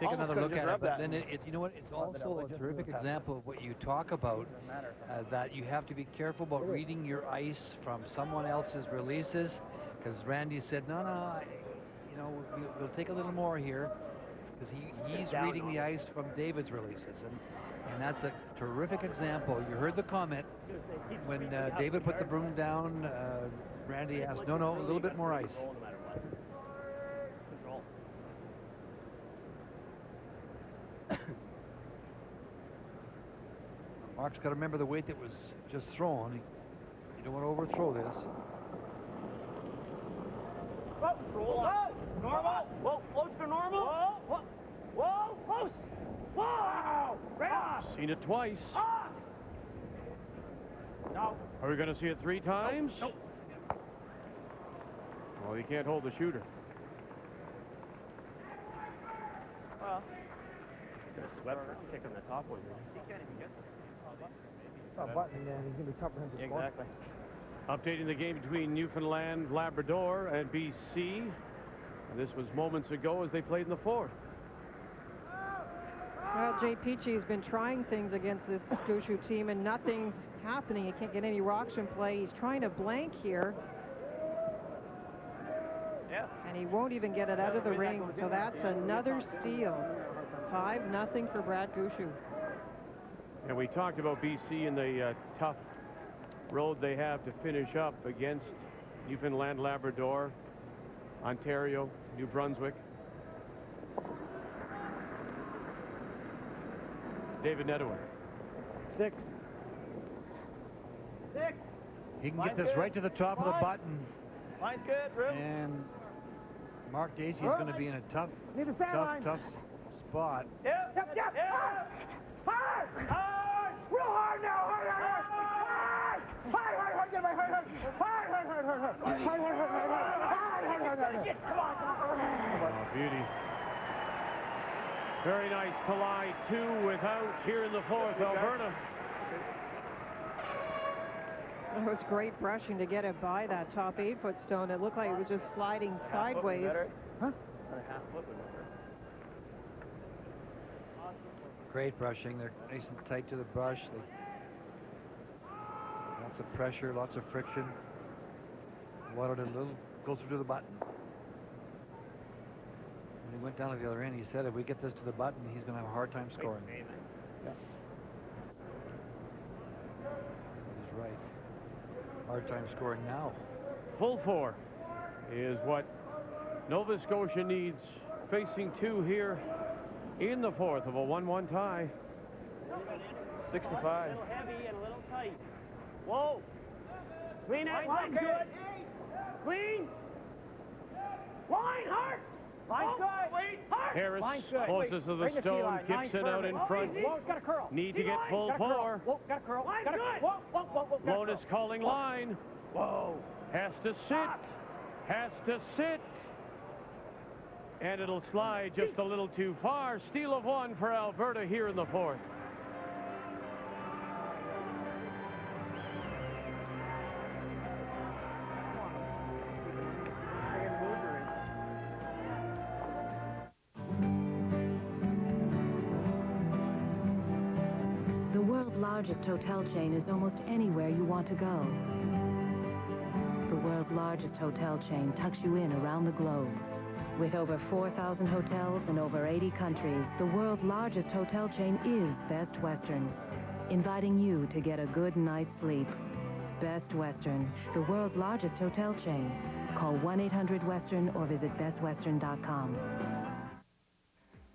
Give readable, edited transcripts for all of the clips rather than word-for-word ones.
take another look at it, but then you know what? It's also a terrific example of what you talk about, that you have to be careful about reading your ice from someone else's releases, because Randy said, no, you know, we'll take a little more here, because he's reading the ice from David's releases, and that's a terrific example. You heard the comment when David put the broom down. Randy asked, no, a little bit more ice. Mark's got to remember the weight that was just thrown. You don't want to overthrow this. Whoa, roll on. Normal. Whoa, close to normal. Whoa, whoa, close. Whoa, right on. Seen it twice. No. Are we going to see it 3 times? Nope. Well, he can't hold the shooter. Well, he's going to sweat for kicking the top one. He can't even get a button, and he's going to be tough for him to score. Exactly. Updating the game between Newfoundland, Labrador, and BC. This was moments ago as they played in the 4th. Well, Jay Peachy has been trying things against this Scotia team, and nothing's happening. He can't get any rocks in play. He's trying to blank here. Yeah. And he won't even get it out of the ring, so that's another steal. 5-0 for Brad Gushue. And we talked about BC and the tough road they have to finish up against Newfoundland, Labrador, Ontario, New Brunswick. David Nedoway. 6. He can get this right to the top of the button. Line's good, Rip. And Mark Dacey is going to be in a tough spot. Yep. Hard! Real hard now! Hard! Get my hard! Oh, beauty. Very nice to lie 2 without here in the 4th, Alberta. It was great brushing to get it by that top 8-foot stone. It looked like it was just sliding sideways. Huh? Great brushing. They're nice and tight to the brush. Lots of pressure, lots of friction. Watered a little closer to the button. When he went down to the other end, he said if we get this to the button, he's going to have a hard time scoring. Yeah. He's right. Hard time scoring now. Full 4 is what Nova Scotia needs, facing 2 here in the 4th of a 1-1 tie. 65. A little heavy and a little tight. Whoa! Clean it. Line's good. Clean. Line hard. Line's good. Wait. Hard. Harris, closest of the stone, keeps it out in front. Whoa, got a curl. Need to get full 4. Whoa, got a curl. Line's good. Whoa. Lotus calling line. Whoa. Has to sit. Has to sit. And it'll slide just a little too far. Steal of 1 for Alberta here in the 4th. The world's largest hotel chain is almost anywhere you want to go. The world's largest hotel chain tucks you in around the globe. With over 4,000 hotels in over 80 countries, the world's largest hotel chain is Best Western, inviting you to get a good night's sleep. Best Western, the world's largest hotel chain. Call 1-800-WESTERN or visit bestwestern.com.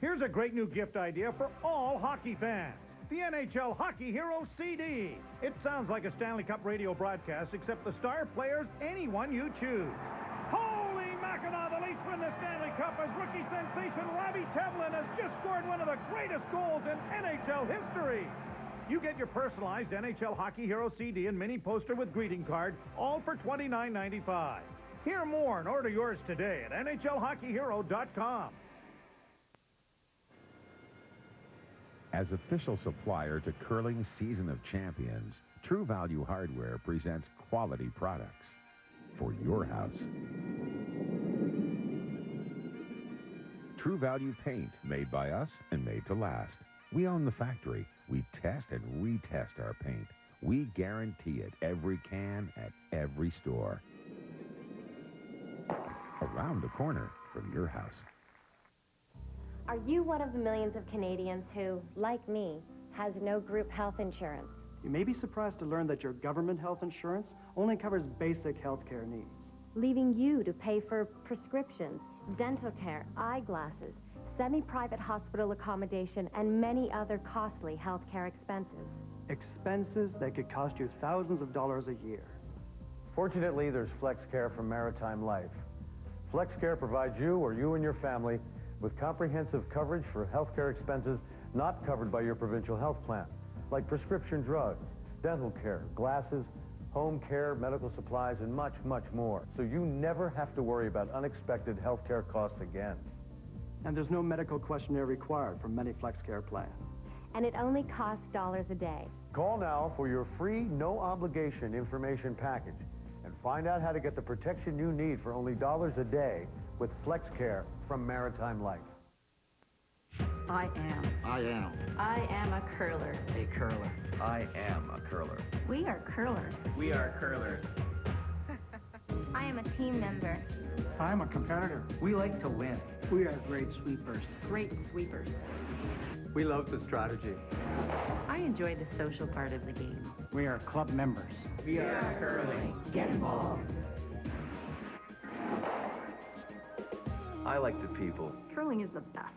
Here's a great new gift idea for all hockey fans. The NHL Hockey Hero CD. It sounds like a Stanley Cup radio broadcast, except the star player's anyone you choose. Holy Mackinac, the Leafs win the Stanley Cup as rookie sensation Robbie Tevlin has just scored one of the greatest goals in NHL history. You get your personalized NHL Hockey Hero CD and mini poster with greeting card, all for $29.95. Hear more and order yours today at NHLHockeyHero.com. As official supplier to Curling Season of Champions, True Value Hardware presents quality products for your house. True Value paint made by us and made to last. We own the factory. We test and retest our paint. We guarantee it every can at every store. Around the corner from your house. Are you one of the millions of Canadians who, like me, has no group health insurance? You may be surprised to learn that your government health insurance only covers basic health care needs. Leaving you to pay for prescriptions, dental care, eyeglasses, semi-private hospital accommodation, and many other costly health care expenses. Expenses that could cost you thousands of dollars a year. Fortunately, there's FlexCare from Maritime Life. FlexCare provides you or you and your family with comprehensive coverage for healthcare expenses not covered by your provincial health plan, like prescription drugs, dental care, glasses, home care, medical supplies, and much, much more. So you never have to worry about unexpected healthcare costs again. And there's no medical questionnaire required for many FlexCare plans. And it only costs dollars a day. Call now for your free, no-obligation information package and find out how to get the protection you need for only dollars a day with FlexCare from Maritime Life. I am a curler. A curler. I am a curler. We are curlers. We are curlers. I am a team member. I'm a competitor. We like to win. We are great sweepers. Great sweepers. We love the strategy. I enjoy the social part of the game. We are club members. We are curling. Get involved. I like the people. Curling is the best.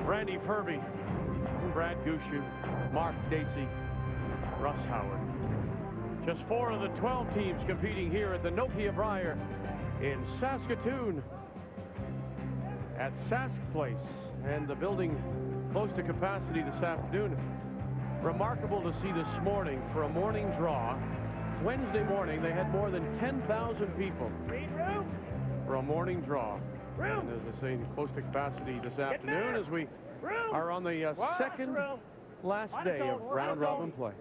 Randy Ferbey, Brad Gushue, Mark Dacey, Russ Howard. Just 4 of the 12 teams competing here at the Nokia Brier in Saskatoon at Sask Place, and the building close to capacity this afternoon. Remarkable to see this morning for a morning draw. Wednesday morning, they had more than 10,000 people for a morning draw. And as I say, close to capacity this afternoon as we are on the second last day of round-robin play.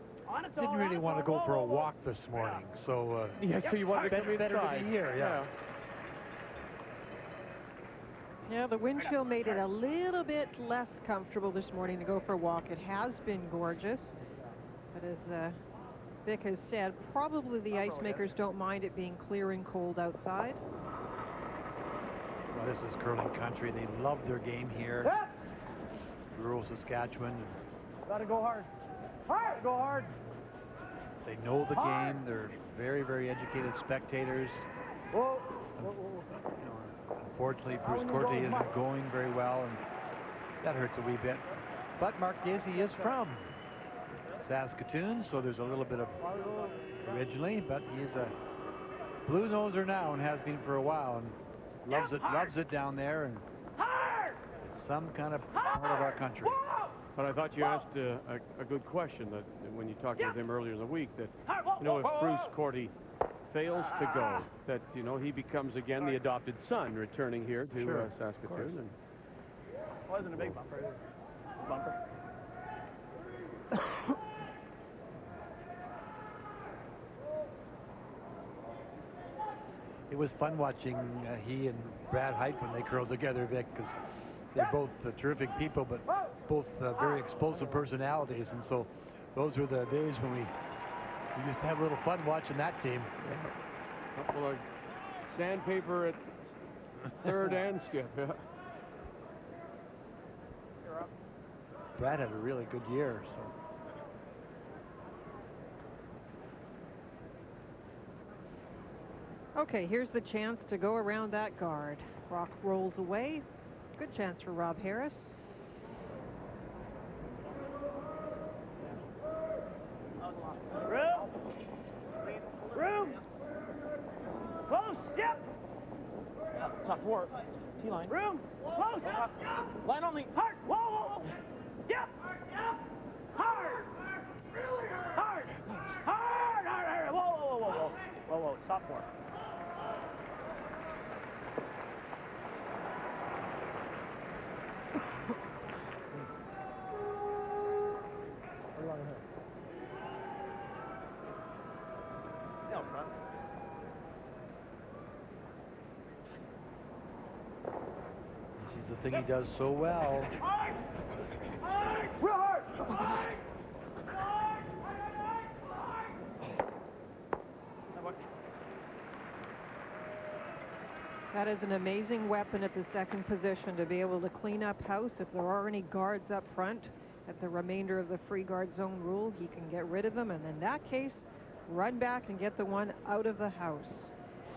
Didn't really want to go for a walk this morning, so so you wanted to come better inside. to be here, yeah. Yeah, the wind chill made it a little bit less comfortable this morning to go for a walk. It has been gorgeous, but as Vic has said, probably the ice makers don't mind it being clear and cold outside. Well, this is curling country. They love their game here. Rural Saskatchewan. Gotta go hard. Hard! Go hard! They know the game. They're very, very educated spectators. Whoa. Unfortunately, Bruce Corte isn't going very well, and that hurts a wee bit. But Mark Dacey is from Saskatoon, so there's a little bit of originally, but he's a blue noser now and has been for a while, and loves it down there, and it's some kind of part of our country. But I thought you asked a good question that when you talked with him earlier in the week, that if Bruce Corte fails to go, that he becomes again the adopted son returning here to Saskatoon. And wasn't a big bumper. It was a bumper. It was fun watching he and Brad Height when they curled together, Vic, because they're both terrific people, but both very explosive personalities, and so those were the days when we used to have a little fun watching that team. A couple of sandpaper at third and skip. Yeah. Brad had a really good year. So. Okay, here's the chance to go around that guard. Rock rolls away. Good chance for Rob Harris. Room. Close. Yep. Tough work. T-line. Room. Close. Line only. Hard. Whoa, whoa, whoa. Yep. Hard. Hard. Hard. Hard. Whoa, whoa, whoa, whoa, whoa. Whoa, whoa. Stop work. the thing he does so well. Real hard! That is an amazing weapon at the second position, to be able to clean up house. If there are any guards up front at the remainder of the free guard zone rule, he can get rid of them, and in that case, run back and get the one out of the house.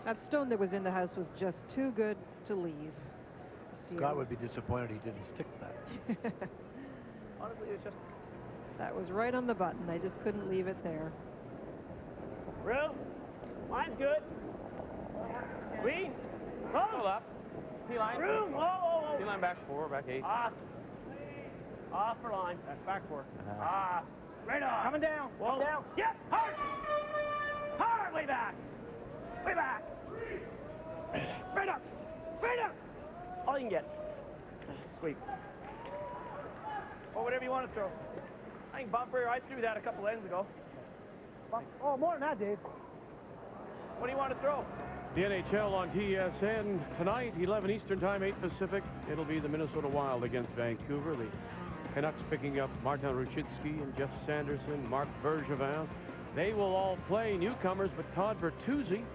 That stone that was in the house was just too good to leave. Scott would be disappointed he didn't stick that. Honestly, it's just... That was right on the button. I just couldn't leave it there. Real. Line's good. Green. Close. Go left. T-line. Room. Whoa. T-line back 4, back 8. Off for line. That's back 4. Right on. Coming down. Whoa. Come down. Yep. Hard. Hard. Way back. Way back. Straight up. Straight up. All you can get. Sweep. Or whatever you want to throw. I think bumper. I threw that a couple ends ago. Oh, more than that, Dave. What do you want to throw? The NHL on TSN tonight, 11 Eastern Time, 8 Pacific. It'll be the Minnesota Wild against Vancouver. The Canucks picking up Martin Ruchitsky and Jeff Sanderson, Marc Bergevin. They will all play newcomers, but Todd Bertuzzi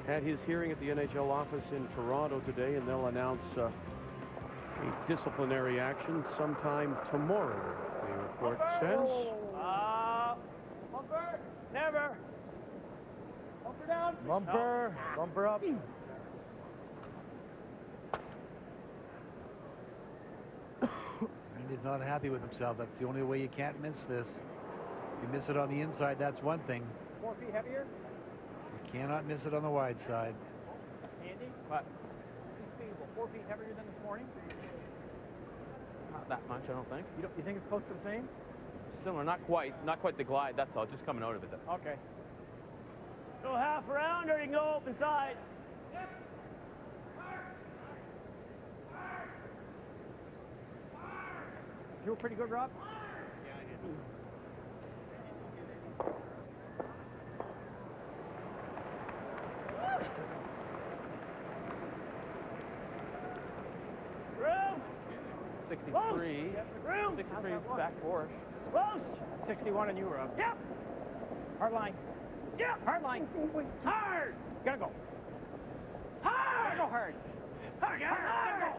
had his hearing at the NHL office in Toronto today, and they'll announce a disciplinary action sometime tomorrow, the report says. Bumper. Never. Bumper down. Bumper. No. Bumper up. Randy's not happy with himself. That's the only way you can't miss this. If you miss it on the inside, that's one thing. 4 feet heavier. You cannot miss it on the wide side. Andy? What? 4 feet heavier than this morning? Not that much, I don't think. You think it's close to the same? Similar, not quite the glide, that's all, just coming out of it. Okay. Go half around, or you can go open side. You were pretty good, Rob? Yeah, I did. Room! 63. Room! 63 back 4. Close! 61 on you, Rob. Yep! Hard line. Yep! Hard line. Hard! Gotta go. Hard! Gotta go hard. Hard! Hard!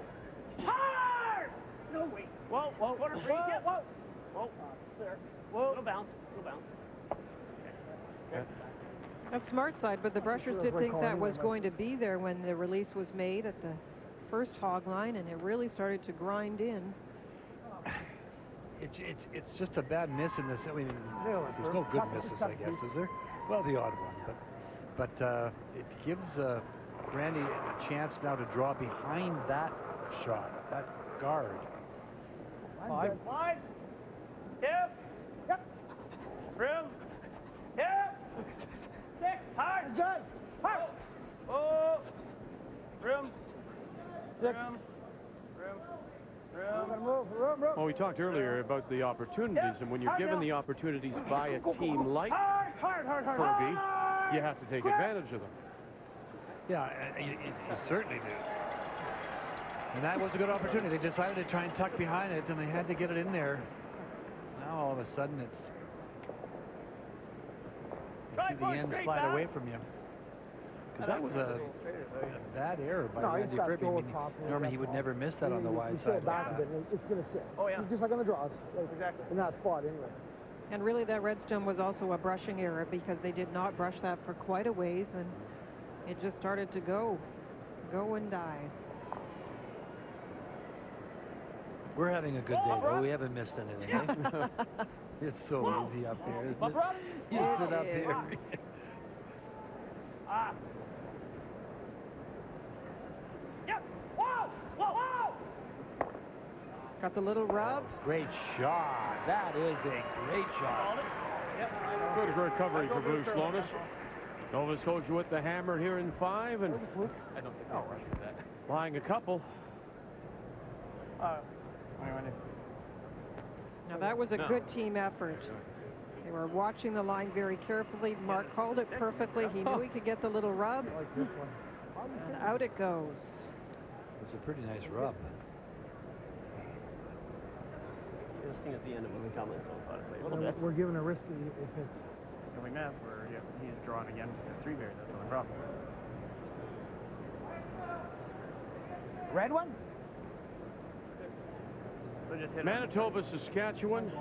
Hard! No, wait. Whoa, whoa. Quarter free. Yep. Whoa. Whoa. There. Whoa. Little bounce. Little bounce. Okay. That's smart side, but the Brushers did think that was going to be there when the release was made at the first hog line, and it really started to grind in. It's just a bad miss in this. I mean, there's no good misses, I guess, is there? Well, the odd one, but it gives Randy a chance now to draw behind that shot, that guard. 5. Yep. Yep. Room. Yep. 6. Hard. Good. Hard. Oh. Room. 6. Room. Well, we talked earlier about the opportunities, and when you're given the opportunities by a team like Ferbey, you have to take advantage of them. Yeah, you certainly do. And that was a good opportunity. They decided to try and tuck behind it, and they had to get it in there. Now all of a sudden you see the end slide away from you. Because that was a bad error by Randy Ferbey. I mean, normally he would never miss that on the wide side. Back a bit, and it's going to sit. Oh, yeah. Just like on the draws. Exactly. In that spot, anyway. And really, that redstone was also a brushing error, because they did not brush that for quite a ways, and it just started to go and die. We're having a good day, though. We haven't missed anything. Eh? It's so easy up here, isn't it? You sit up here. Yep. Whoa! Whoa! Whoa! Got the little rub. Great shot. That is a great shot. Good recovery for Bruce Lonis. Nova Scotia with the hammer here in 5, and I don't think I'll rush that. flying a couple. Now that was a good team effort. They were watching the line very carefully. Mark called it perfectly. He knew he could get the little rub. And out it goes. It's a pretty nice rub. This thing at the end of when we come in, so I thought I'd play a little And bit. we're giving a risky if it's And we mess where he's drawn again to 3 bears. That's not a problem. Red one? So just hit Manitoba, Saskatchewan.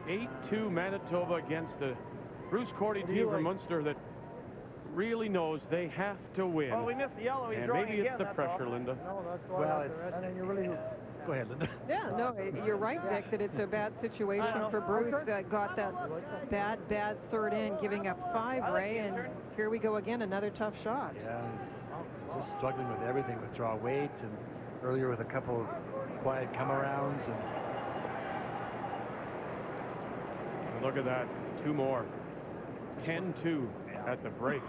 8-2 Manitoba against the Bruce Cordy team from Munster that really knows they have to win. Oh, we missed the yellow. He's And drawing maybe again, it's the that's pressure, all. Linda. no, that's why. Well, and then you really. Go ahead, Linda. Yeah, no, you're right, Vic, that it's a bad situation for Bruce that got that bad third in, giving up 5, Ray, and here we go again, another tough shot. Yeah, he's just struggling with everything, with draw weight, and earlier with a couple of quiet come-arounds. And look at that, 2 more. 10-2 at the break.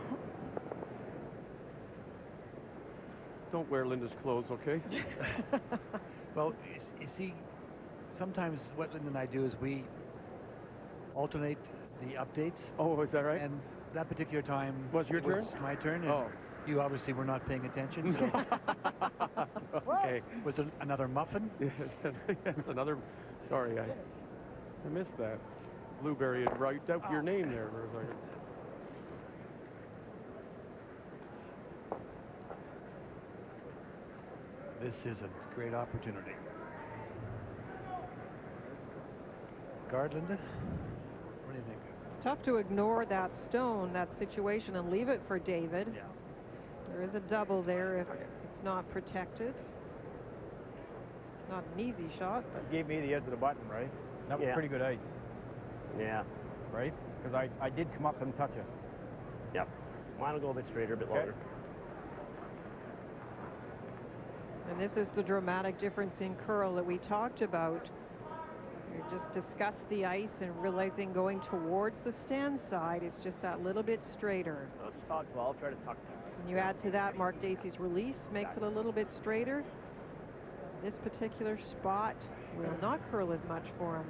Don't wear Linda's clothes, okay? Well, you see, sometimes what Linda and I do is we alternate the updates. Oh, is that right? And that particular time Was your turn? my turn. And Oh. you obviously were not paying attention. So Okay. was there another muffin? Yes, another. Sorry, I missed that. Blueberry had wiped out your name there for a second. This is a great opportunity. Guard, Linda? What do you think? It's tough to ignore that stone, that situation, and leave it for David. Yeah. There is a double there if it's not protected. Not an easy shot, but Gave me the edge of the button, right? That was Yeah. pretty good ice, Yeah. right? Because I did come up and touch it. Yep. Mine will go a bit straighter, a bit Okay. longer. and this is the dramatic difference in curl that we talked about. We just discussed the ice and realizing going towards the stand side, it's just that little bit straighter. I'll just talk to I'll try to tuck that. When you add to that Mark Dacey's release, makes it a little bit straighter. This particular spot will not curl as much for him.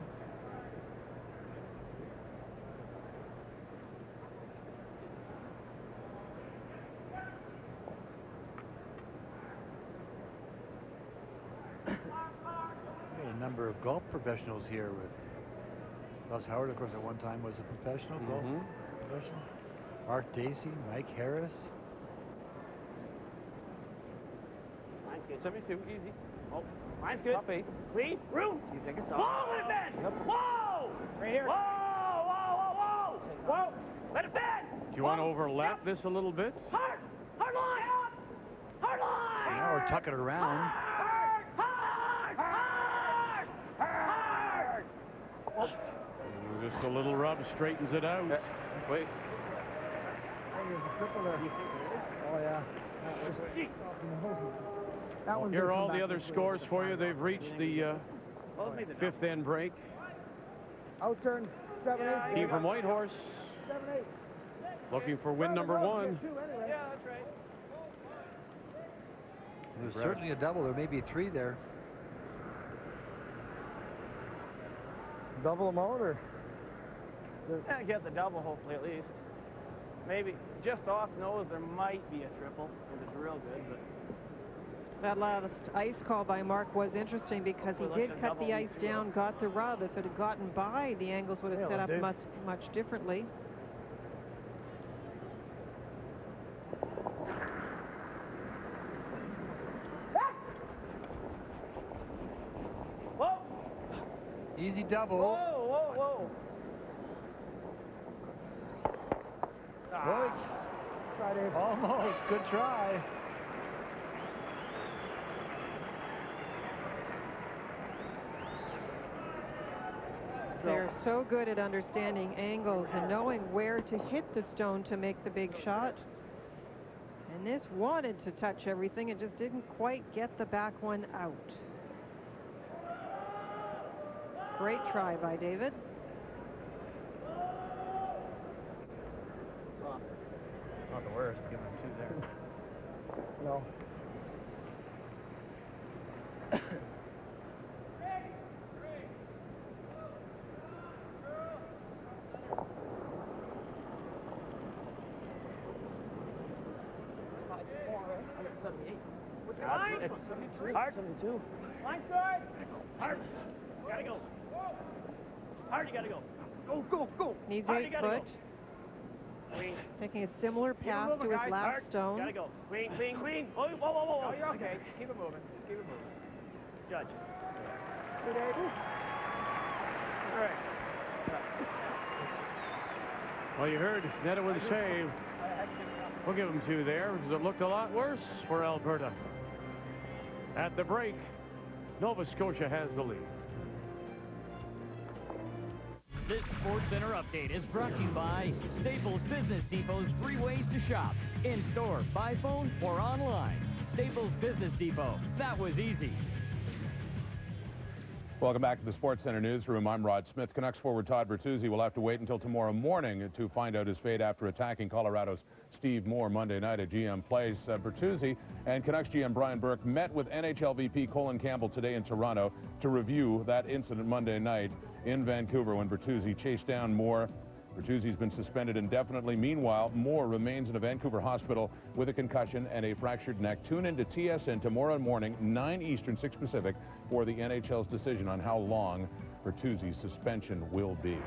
A number of golf professionals here with Russ Howard, of course, at one time was a professional golf professional. Mark Dacey, Mike Harris. Mine's good. 72, easy. Oh, mine's good. Top 8. Clean. Room. You think it's Whoa, let it bend. Yep. Whoa. Right here. Whoa, whoa, whoa, whoa. Whoa. Let it bend. Do you want to overlap this a little bit? Hard. Hard line. Hard line. Now we're tucking it around. Hard. Hard. Hard. Hard. And just a little rub straightens it out. Wait. Hey, there's a triple there. Oh, yeah. That one's Here are gonna all come the back other this way. scores for you. They've reached the fifth end break. Out turn 7-8. Team from Whitehorse 7-8. looking for win number 1. Yeah, that's right. There's certainly a double. There may be 3 there. Double them out, or? Yeah, get the double, hopefully, at least. Maybe just off nose, there might be a triple if it's real good, but That last ice call by Mark was interesting because he Well, did let's cut the double ice these two down, got the rub. If it had gotten by, the angles would have Yeah, set up Dave. much differently. whoa, Easy double. whoa, whoa, whoa. Boy, Try, Dave. almost. Good try. They're so good at understanding angles and knowing where to hit the stone to make the big shot. And this wanted to touch everything. It just didn't quite get the back one out. Great try by David. Not the worst. Give him 2 there. No. Hard. 72. Line side. Hard. Gotta go. Hard, you gotta go. Go, go, go. Needs Hard, 8 you gotta foot. go. Queen. Taking a similar Keep it path moving, to his guys. last Hard. stone. Gotta go. Queen, queen, queen. Whoa, whoa, whoa, whoa. Oh, you're okay. Keep it moving. Keep it moving. Judge. Good, Abel. All right. Well, you heard Netta with a save. We'll give him 2 there because it looked a lot worse for Alberta. At the break, Nova Scotia has the lead. This Sports Center update is brought to you by Staples Business Depot's 3 ways to shop. In-store, by phone, or online. Staples Business Depot. That was easy. Welcome back to the Sports Center Newsroom. I'm Rod Smith. Canucks forward Todd Bertuzzi will have to wait until tomorrow morning to find out his fate after attacking Colorado's Steve Moore Monday night at GM Place. Bertuzzi and Canucks GM Brian Burke met with NHL VP Colin Campbell today in Toronto to review that incident Monday night in Vancouver when Bertuzzi chased down Moore. Bertuzzi's been suspended indefinitely. Meanwhile, Moore remains in a Vancouver hospital with a concussion and a fractured neck. Tune in to TSN tomorrow morning, 9 Eastern, 6 Pacific, for the NHL's decision on how long Bertuzzi's suspension will be.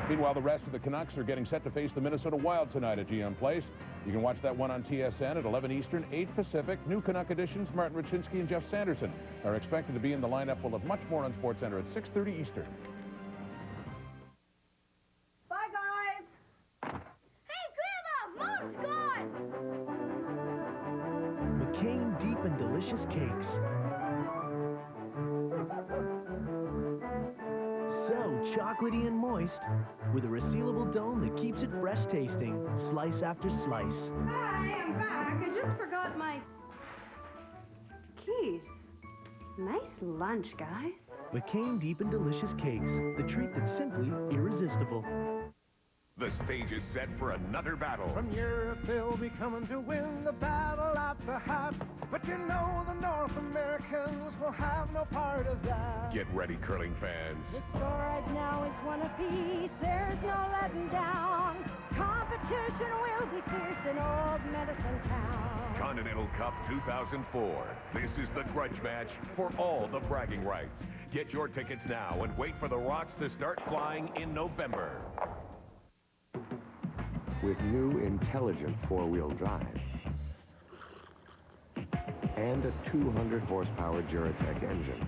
Meanwhile, the rest of the Canucks are getting set to face the Minnesota Wild tonight at GM Place. You can watch that one on TSN at 11 Eastern, 8 Pacific. New Canuck additions, Martin Ruchinsky and Jeff Sanderson, are expected to be in the lineup. We'll have much more on SportsCenter at 6:30 Eastern. McCain Deep and Delicious Cakes. So chocolatey and moist, with a resealable dome that keeps it fresh tasting, slice after slice. Hi, I'm back. I just forgot my keys. Nice lunch, guys. McCain Deep and Delicious Cakes, the treat that's simply irresistible. The stage is set for another battle. From Europe they'll be coming to win the battle at the hat. But you know the North Americans will have no part of that. Get ready, curling fans. The score right now is 1 apiece. There's no letting down. Competition will be fierce in old Medicine Town. Continental Cup 2004. This is the grudge match for all the bragging rights. Get your tickets now and wait for the Rocks to start flying in November. With new intelligent four-wheel drive and a 200 horsepower Duratec engine,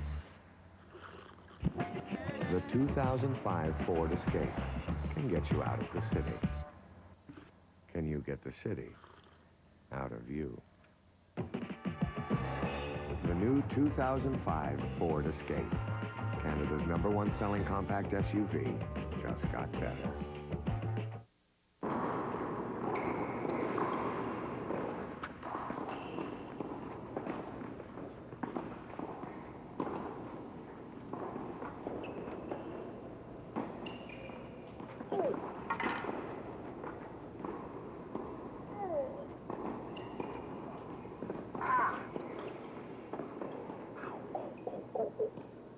the 2005 Ford Escape can get you out of the city. Can you get the city out of you? The new 2005 Ford Escape, Canada's #1 selling compact SUV, just got better.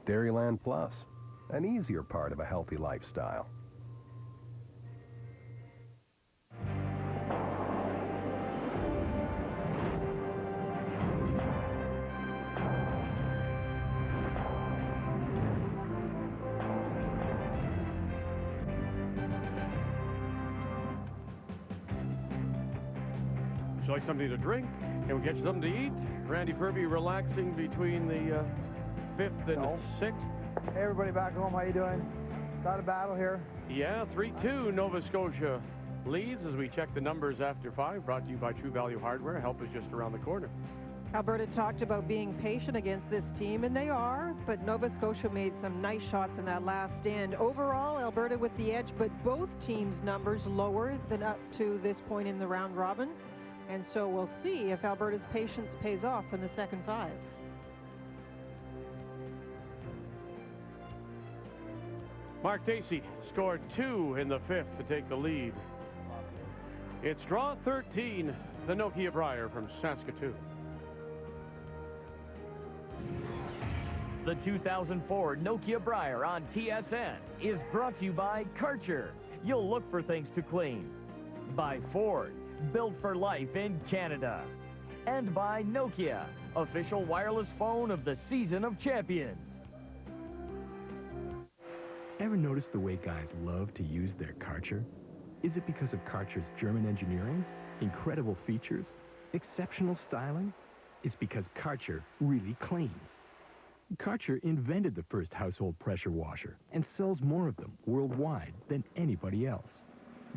Dairyland Plus, an easier part of a healthy lifestyle. Would you like something to drink? Can we get you something to eat? Randy Ferbey relaxing between the 5th and 6th. Hey, everybody back home, how you doing? Got a battle here. Yeah, 3-2 Nova Scotia leads as we check the numbers after 5. Brought to you by True Value Hardware. Help is just around the corner. Alberta talked about being patient against this team, and they are, but Nova Scotia made some nice shots in that last end. Overall, Alberta with the edge, but both teams' numbers lower than up to this point in the round robin. And so we'll see if Alberta's patience pays off in the second 5. Mark Dacey scored 2 in the 5th to take the lead. It's draw 13, the Nokia Brier from Saskatoon. The 2004 Nokia Brier on TSN is brought to you by Karcher. You'll look for things to clean. By Ford, built for life in Canada. And by Nokia, official wireless phone of the Season of Champions. Ever notice the way guys love to use their Karcher? Is it because of Karcher's German engineering, incredible features, exceptional styling? It's because Karcher really cleans. Karcher invented the first household pressure washer and sells more of them worldwide than anybody else.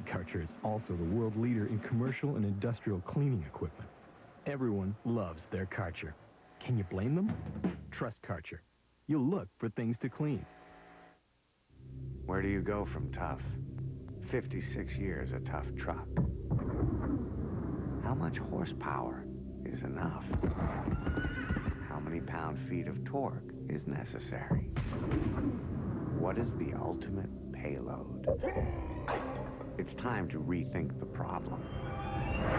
Karcher is also the world leader in commercial and industrial cleaning equipment. Everyone loves their Karcher. Can you blame them? Trust Karcher. You'll look for things to clean. Where do you go from tough? 56 years a tough truck. How much horsepower is enough? How many pound-feet of torque is necessary? What is the ultimate payload? It's time to rethink the problem.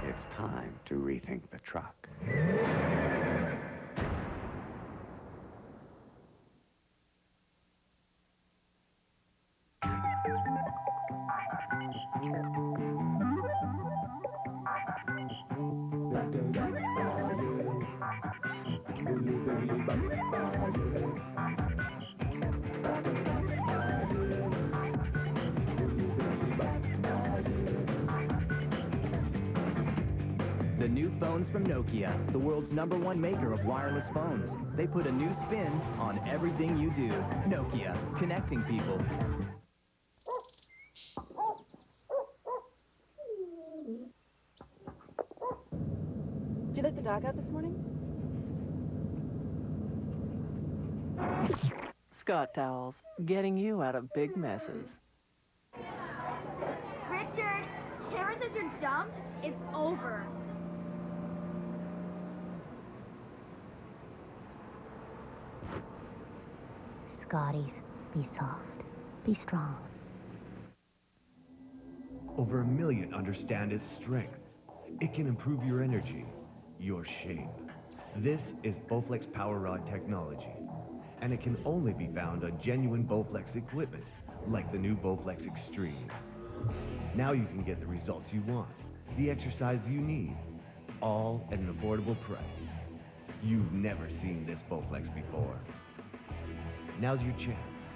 It's time to rethink the truck. The new phones from Nokia, the world's #1 maker of wireless phones. They put a new spin on everything you do. Nokia, connecting people. Did you let the dog out this morning? Scott Towels, getting you out of big messes. Richard, Karen says you're dumped. It's over. Scotties, be soft. Be strong. Over 1 million understand its strength. It can improve your energy, your shape. This is Bowflex Power Rod technology, and it can only be found on genuine Bowflex equipment, like the new Bowflex Extreme. Now you can get the results you want, the exercise you need, all at an affordable price. You've never seen this Bowflex before. Now's your chance.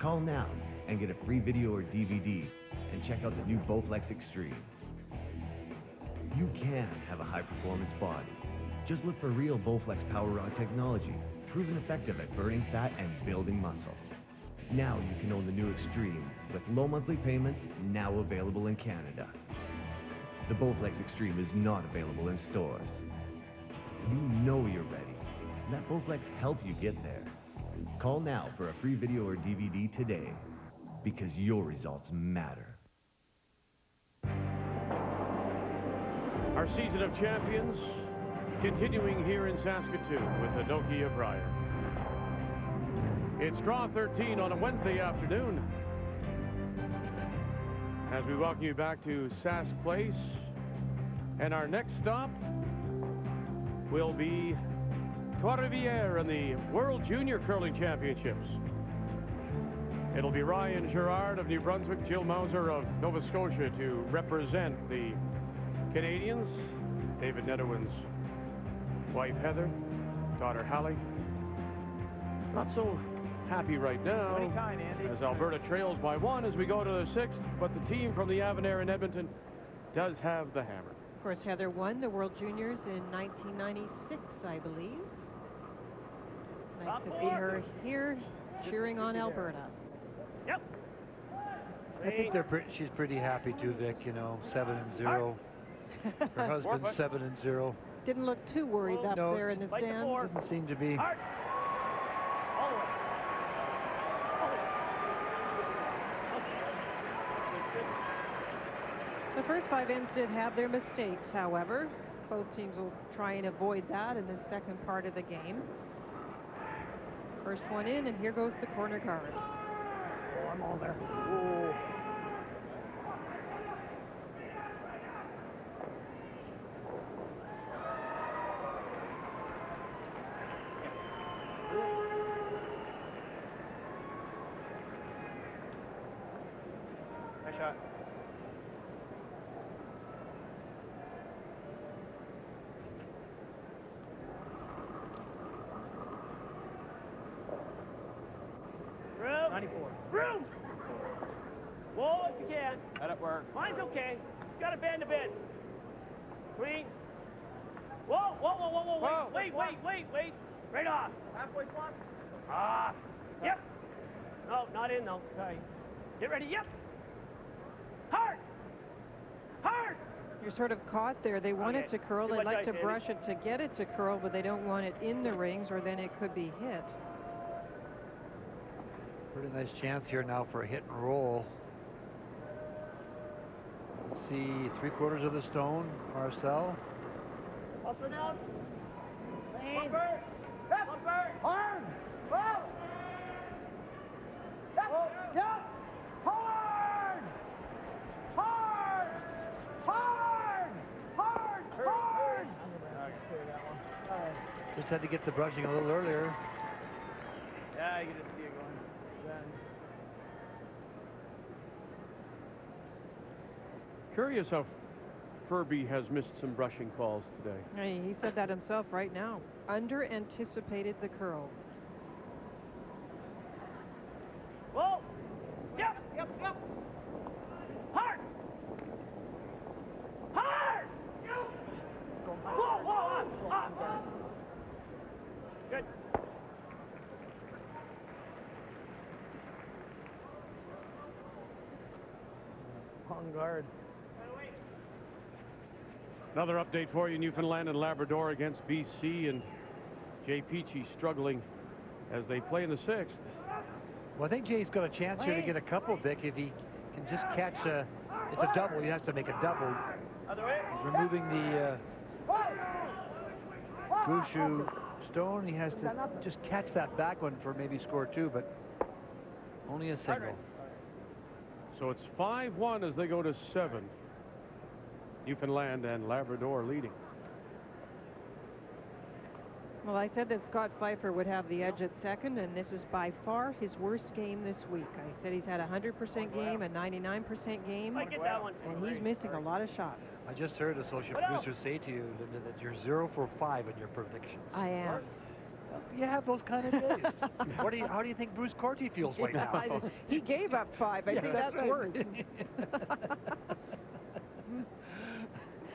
Call now and get a free video or DVD and check out the new Bowflex Extreme. You can have a high-performance body. Just look for real Bowflex Power Rod technology, proven effective at burning fat and building muscle. Now you can own the new Extreme with low monthly payments, now available in Canada. The Bowflex Extreme is not available in stores. You know you're ready. Let Bowflex help you get there. Call now for a free video or DVD today, because your results matter. Our season of champions continuing here in Saskatoon with the Nokia Brier. It's draw 13 on a Wednesday afternoon as we welcome you back to Sask Place, and our next stop will be Brier in the World Junior Curling Championships. It'll be Ryan Gerard of New Brunswick, Jill Mauser of Nova Scotia to represent the Canadians. David Nedowin's wife Heather, daughter Hallie. Not so happy right now as Alberta trails by 1 as we go to the 6th, but the team from the Avonare in Edmonton does have the hammer. Of course, Heather won the World Juniors in 1996, I believe. Nice to see her here cheering on Alberta. Yep. I think she's pretty happy too, Vic, you know, 7-0. Her husband's 7-0. Didn't look too worried up there in the stands. Doesn't seem to be. The first 5 ends did have their mistakes, however. Both teams will try and avoid that in the second part of the game. First one in, and here goes the corner guard. Oh, I'm all there. Ooh. Nice shot. Room. 94. Room. Whoa, if you can. Let it work. Mine's okay. It's got to bend a bit. Clean. Whoa, whoa, whoa, whoa, whoa, wait, wait. Right off. Halfway flop. Ah. Yep. No, not in though. Okay. Get ready. Yep. Hard. Hard. You're sort of caught there. They want it to curl. They like to brush it to get it to curl, but they don't want it in the rings, or then it could be hit. Pretty nice chance here now for a hit and roll. Let's see, 3/4 of the stone, Marcel. Up and down. Bumper. Bumper. Hard. Whoa. Yep. Hard. Hard. Hard. Hard. Hard. Just had to get the brushing a little earlier. Yeah, you can just see it going. Curious how Ferbey has missed some brushing calls today. Hey, he said that himself right now. Under-anticipated the curl. Whoa. Yep. Yep. Yep. Hard. Hard. Whoa. Whoa. Up. Good. On guard. Another update for you, Newfoundland and Labrador against BC, and Jay Peachy struggling as they play in the 6th. Well, I think Jay's got a chance here to get a couple, Vic, if he can just catch a... It's a double. He has to make a double. He's removing the Gushu stone. He has to just catch that back one for maybe score 2, but only a single. So it's 5-1 as they go to 7. Newfoundland and Labrador leading. Well, I said that Scott Pfeiffer would have the edge at second, and this is by far his worst game this week. I said he's had a 100% game, a 99% game, and he's missing a lot of shots. I just heard associate producer say to you, Linda, that you're 0 for 5 in your predictions. I am. You have those kind of days. How do you think Bruce Corti feels right now? He gave up 5. I think that's right. worse.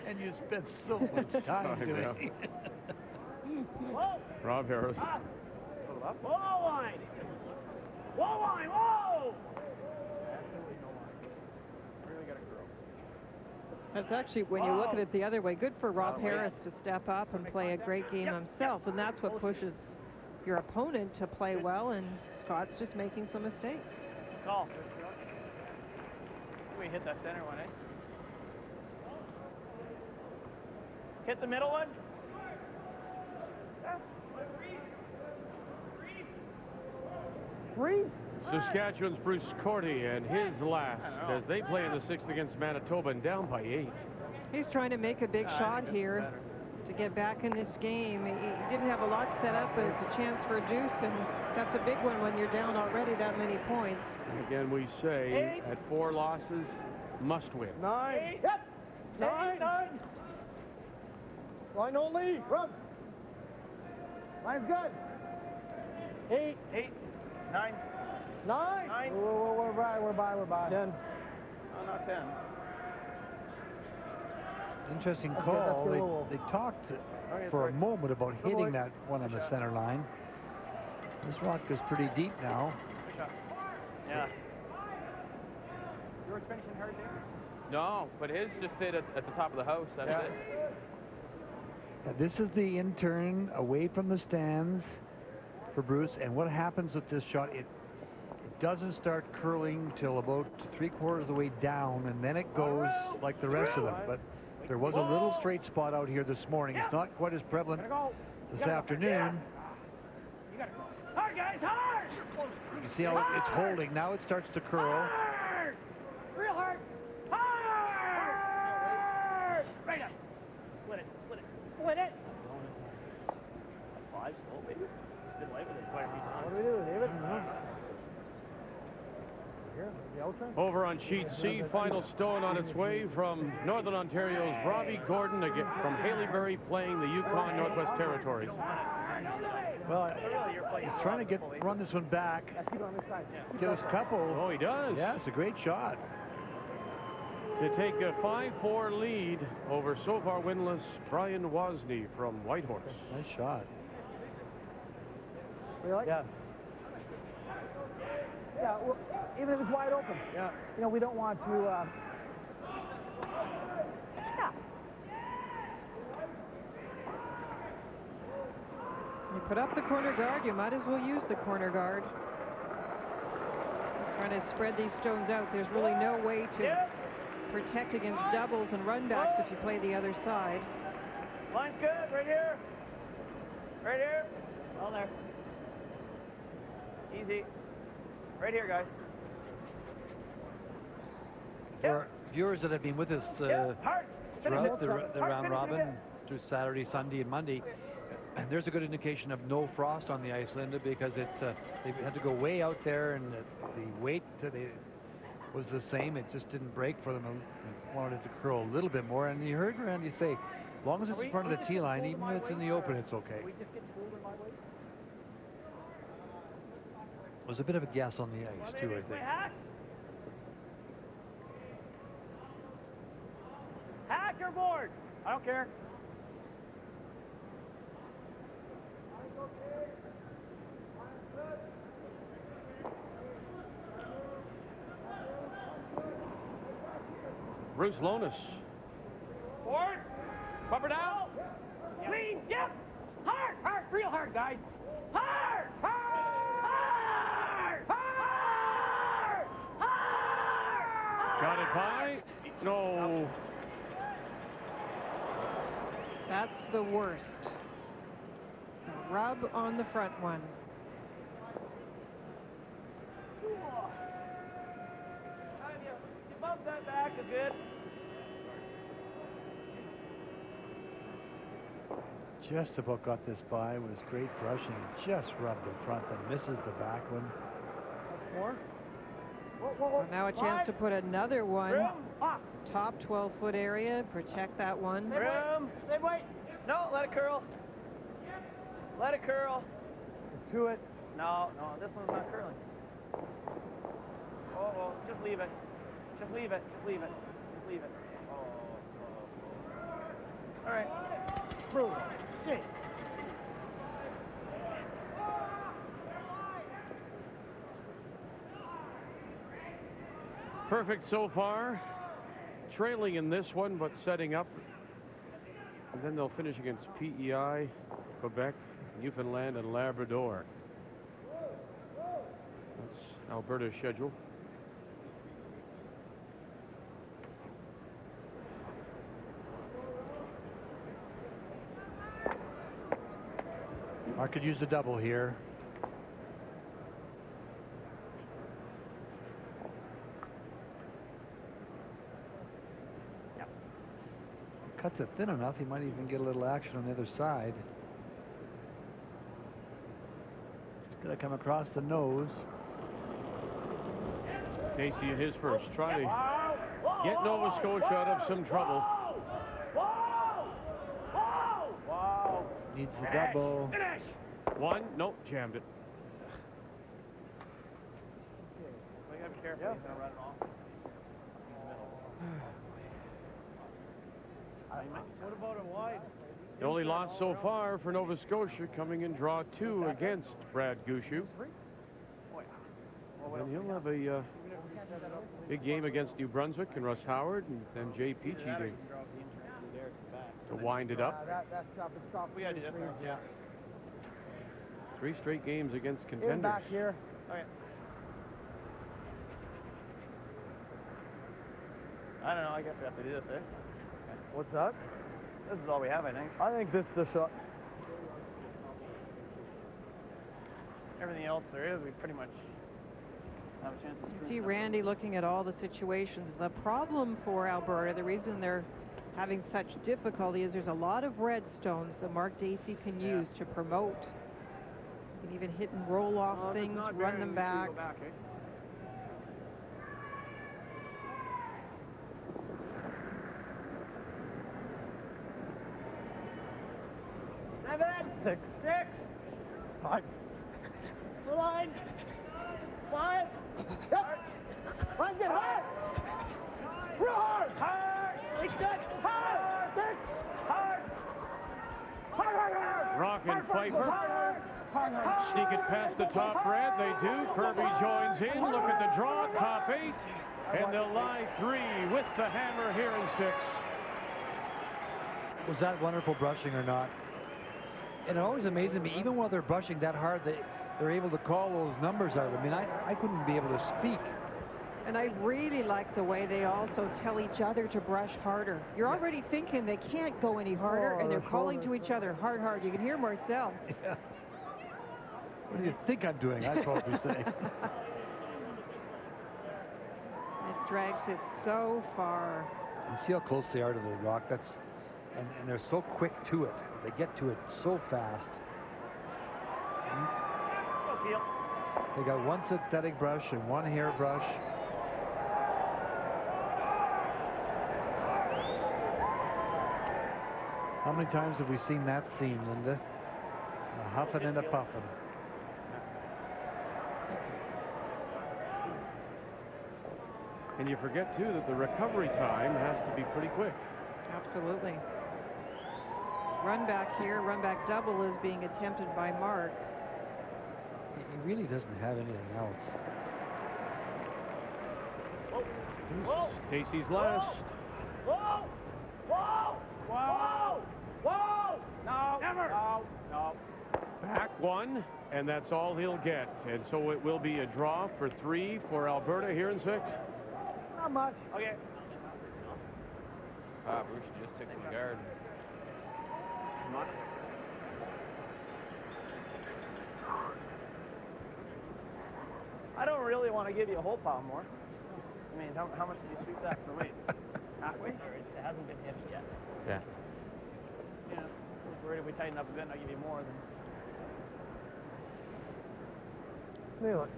And you spent so much time doing it. Rob Harris. Whoa line. Whoa line. Whoa. That's actually, when you look at it the other way, good for Rob Harris to step up and play a great game himself, and that's what pushes your opponent to play well, and Scott's just making some mistakes. Call. We hit that center one, eh? Hit the middle one. Freeze. Saskatchewan's Bruce Corti and his last as they play in the 6th against Manitoba and down by 8. He's trying to make a big shot here to get back in this game. He didn't have a lot set up, but it's a chance for a deuce, and that's a big one when you're down already that many points. And again, we say at 4 losses, must win. 9. Yep. 9. Line only. Run. Line's good. 8. 9. 9. 9. We're by. 10. No, not 10. Interesting That's call. good. They talked for a moment about hitting that one on the center line. This rock is pretty deep now. Yeah. Yours finishing hard there? No, but his just stayed at the top of the house. That's it. Now, this is the in-turn away from the stands for Bruce, and what happens with this shot, it doesn't start curling till about 3/4 of the way down, and then it goes like the rest of them. But there was a little straight spot out here this morning. It's not quite as prevalent this afternoon. Hard, guys, hard! You see how it's holding. Now it starts to curl. Hard! Real hard! Hard! Right up! Split it. Split it! 5 slow, baby. Good life with it. What do we do, David? Here, the outside. Over on sheet C, final stone on its way from Northern Ontario's Robbie Gordon from Haileybury, playing the Yukon Northwest Territories. Well, Really, you're playing he's trying to run this one back. Keep it on this side. Get us a couple. Oh, he does. Yeah, it's a great shot. To take a 5-4 lead over so far winless Brian Wozni from Whitehorse. Nice shot. Really? Yeah. Yeah, well, even if it's wide open. Yeah. You know, we don't want to... You put up the corner guard, you might as well use the corner guard. Trying to spread these stones out. There's really no way to protect against doubles and runbacks if you play the other side. Line's good, right here. Right here. All there. Easy. Right here, guys. For viewers that have been with us throughout the round robin, through Saturday, Sunday, and Monday, there's a good indication of no frost on the ice, Linda, because they had to go way out there, and the weight was the same. It just didn't break for them. They wanted it to curl a little bit more. And you heard Randy say, as long as it's in front of the tee line, even if it's in the open, it's okay. There's a bit of a gas on the ice, too, I think. Hack your board. I don't care. Bruce Lonis. Forward. Bumper down. Clean. Yep. Hard. Hard. Real hard, guys. Hard. Hard. Hard. Hard. Got it by? No. That's the worst. The rub on the front one. You bump that back a bit. Just about got this by. It was great brushing. Just rubbed the front and misses the back one. More. So now a chance to put another one. Top 12-foot area. Protect that one. Same weight. No, let it curl. Let it curl. To it. No, this one's not curling. Oh, just leave it. Just leave it. Just leave it. Just leave it. All right. Bruce. Hey. Perfect so far. Trailing in this one, but setting up. And then they'll finish against PEI, Quebec, Newfoundland, and Labrador. That's Alberta's schedule. Mark could use the double here. Cuts it thin enough, he might even get a little action on the other side. Just gonna come across the nose. Dacey in his first try to get Nova Scotia out of some trouble. Needs the double. Finish. One, nope, jammed it. We gotta be careful. He's gonna run it off. What about a wide? The only loss so far for Nova Scotia, coming in draw 2 against Brad Gushue. And he'll have a big game against New Brunswick and Russ Howard, and then Jay Peachy to wind it up. That's up and stop. We gotta do this. Yeah. 3 straight games against In contenders. back here. All right. I don't know. I guess we have to do this, eh? What's that? This is all we have, I think. I think this is a shot. Everything else there is, we pretty much have a chance to You see Randy looking at all the situations. The problem for Alberta, the reason they're having such difficulty is there's a lot of red stones that Mark Dacey can use to promote. You can even hit and roll off things, run them back. Seven, 6, 6. 5. Line. 5. Yep. Line, get hard. Real hard. Hard. It's good. Hard. 6. Hard. Hard, hard, hard. Rock and Hard, Pfeiffer. hard, hard, hard. Sneak it past the top red. They do. Ferbey joins in. Look at the draw. Top 8. And they'll lie 3 with the hammer here in 6. Was that wonderful brushing or not? And it always amazes me, even while they're brushing that hard, they're able to call those numbers out. I mean, I couldn't be able to speak. And I really like the way they also tell each other to brush harder. You're already thinking they can't go any harder, and they're calling to each other, hard, hard. You can hear Marcel. Yeah. What do you think I'm doing? I'd probably say. It drags it so far. You see how close they are to the rock? And they're so quick to it. They get to it so fast. They got one synthetic brush and one hair brush. How many times have we seen that scene, Linda? A huffing and a puffing. And you forget, too, that the recovery time has to be pretty quick. Absolutely. Run back here, run back double is being attempted by Mark. He really doesn't have anything else. Whoa. Dacey's last. Whoa! Whoa! Whoa! Whoa! No! Never! No! No! Back 1, and that's all he'll get. And so it will be a draw for 3 for Alberta here in 6. Not much. Okay. Bruce just took the guard. I don't really want to give you a whole pound more. I mean, how much did you sweep that for weight? Halfway? It hasn't been heavy yet. Yeah. Yeah. I was worried if we tighten up a bit and I'll give you more than... Look.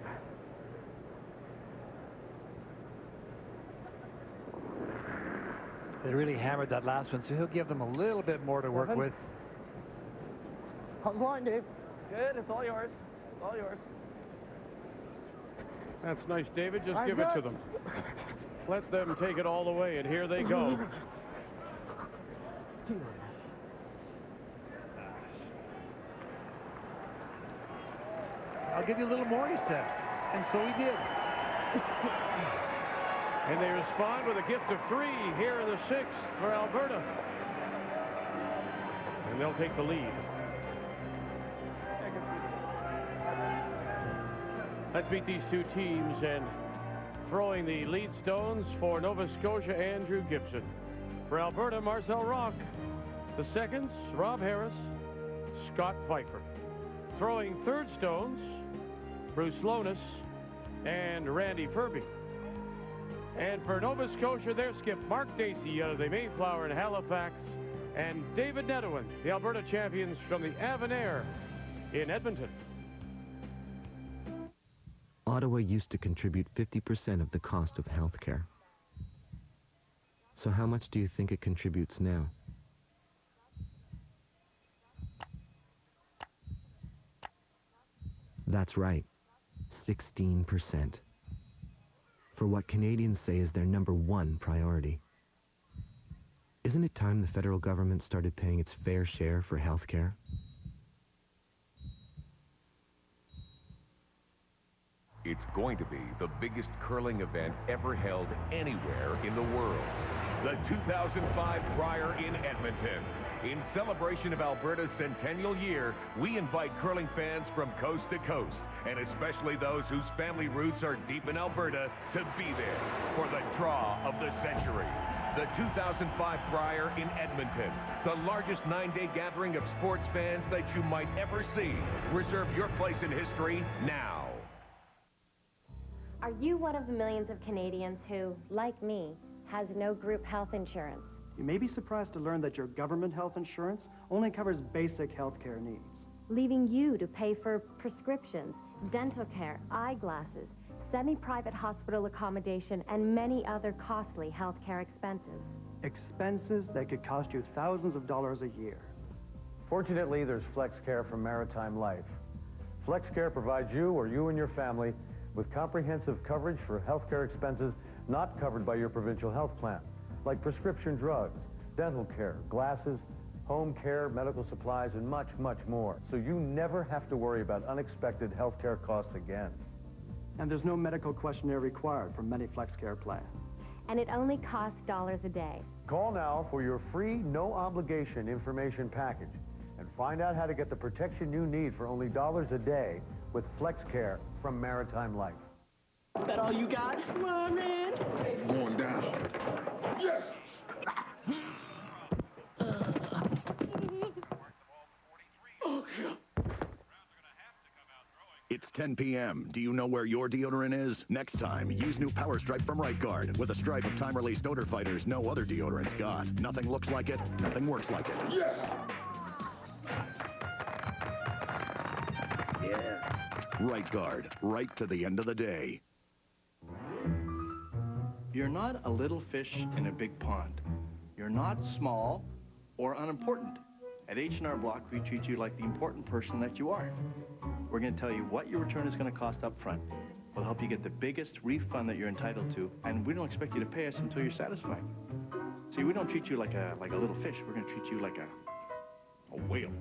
They really hammered that last one, so he'll give them a little bit more to work with. How's the line, Dave? Good. It's all yours. It's all yours. That's nice, David. Just give it to them. Let them take it all the way, and here they go. I'll give you a little more, he said. And so he did. And they respond with a gift of 3 here in the 6th for Alberta. And they'll take the lead. Let's meet these two teams, and throwing the lead stones for Nova Scotia, Andrew Gibson. For Alberta, Marcel Rock. The seconds, Rob Harris, Scott Pfeiffer. Throwing third stones, Bruce Lonis and Randy Ferbey. And for Nova Scotia, their skip, Mark Dacey out of the Mayflower in Halifax, and David Nedowin, the Alberta champions from the Avonayre in Edmonton. Ottawa used to contribute 50% of the cost of health care. So how much do you think it contributes now? That's right, 16%. For what Canadians say is their #1 priority. Isn't it time the federal government started paying its fair share for health care? It's going to be the biggest curling event ever held anywhere in the world. The 2005 Brier in Edmonton. In celebration of Alberta's centennial year, we invite curling fans from coast to coast, and especially those whose family roots are deep in Alberta, to be there for the draw of the century. The 2005 Brier in Edmonton, the largest 9-day gathering of sports fans that you might ever see. Reserve your place in history now. Are you one of the millions of Canadians who, like me, has no group health insurance? You may be surprised to learn that your government health insurance only covers basic health care needs. Leaving you to pay for prescriptions, dental care, eyeglasses, semi-private hospital accommodation, and many other costly health care expenses. Expenses that could cost you thousands of dollars a year. Fortunately, there's FlexCare from Maritime Life. FlexCare provides you or you and your family with comprehensive coverage for healthcare expenses not covered by your provincial health plan, like prescription drugs, dental care, glasses, home care, medical supplies, and much, much more. So you never have to worry about unexpected healthcare costs again. And there's no medical questionnaire required for many FlexCare plans. And it only costs $1 a day. Call now for your free, no-obligation information package and find out how to get the protection you need for only $1 a day with FlexCare from Maritime Life. Is that all you got? Come on, man. Going down. Yes! It's 10 p.m. Do you know where your deodorant is? Next time, use new Power Stripe from Right Guard. With a stripe of time-released odor fighters no other deodorant's got. Nothing looks like it, nothing works like it. Yes! Yeah. Right Guard, right to the end of the day. You're not a little fish in a big pond. You're not small or unimportant. At H&R Block, we treat you like the important person that you are. We're going to tell you what your return is going to cost up front. We'll help you get the biggest refund that you're entitled to, and we don't expect you to pay us until you're satisfied. See, we don't treat you like a little fish. We're going to treat you like a whale.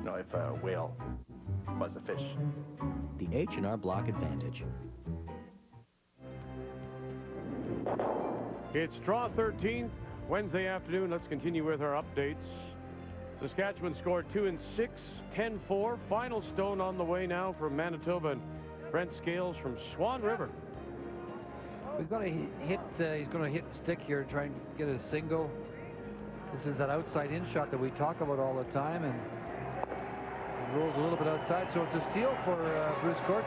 No, if a whale was a fish. The H&R Block Advantage. It's Draw 13th, Wednesday afternoon. Let's continue with our updates. Saskatchewan scored 2 and 6, 10-4. Final stone on the way now from Manitoba and Brent Scales from Swan River. We've got to hit, he's going to hit stick here and try and get a single. This is that outside in shot that we talk about all the time, and it rolls a little bit outside, so it's a steal for Bruce Corte.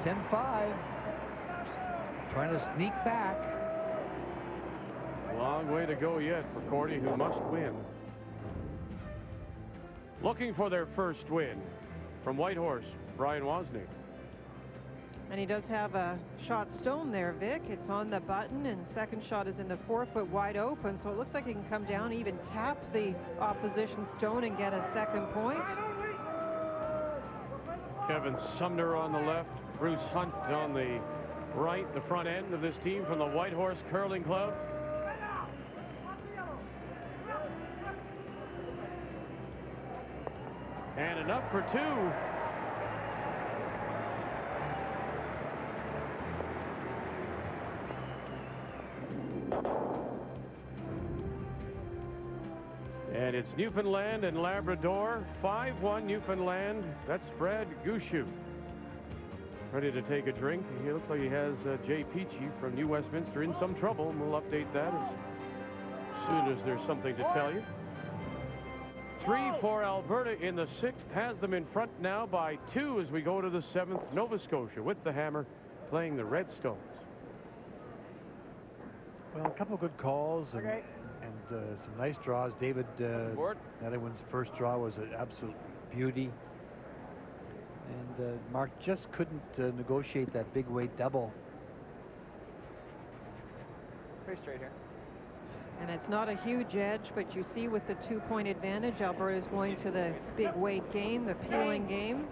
10-5. Trying to sneak back. Long way to go yet for Corte, who must win. Looking for their first win from Whitehorse, Brian Wozniak. And he does have a shot stone there, Vic. It's on the button, and second shot is in the 4-foot wide open, so it looks like he can come down, even tap the opposition stone and get a second point. Kevin Sumner on the left, Bruce Hunt on the right, the front end of this team from the Whitehorse Curling Club. And enough for 2. And it's Newfoundland and Labrador, 5-1 Newfoundland. That's Brad Gushu. Ready to take a drink. He looks like he has Jay Peachy from New Westminster in some trouble, and we'll update that as soon as there's something to tell you. 3 for Alberta in the 6th, has them in front now by 2 as we go to the 7th. Nova Scotia with the hammer playing the Redstones. Well, a couple good calls and some nice draws. David Netherwin's first draw was an absolute beauty. And Mark just couldn't negotiate that big weight double. Pretty straight here. And it's not a huge edge, but you see with the 2-point advantage, Alberta's going to the big weight game, the peeling game.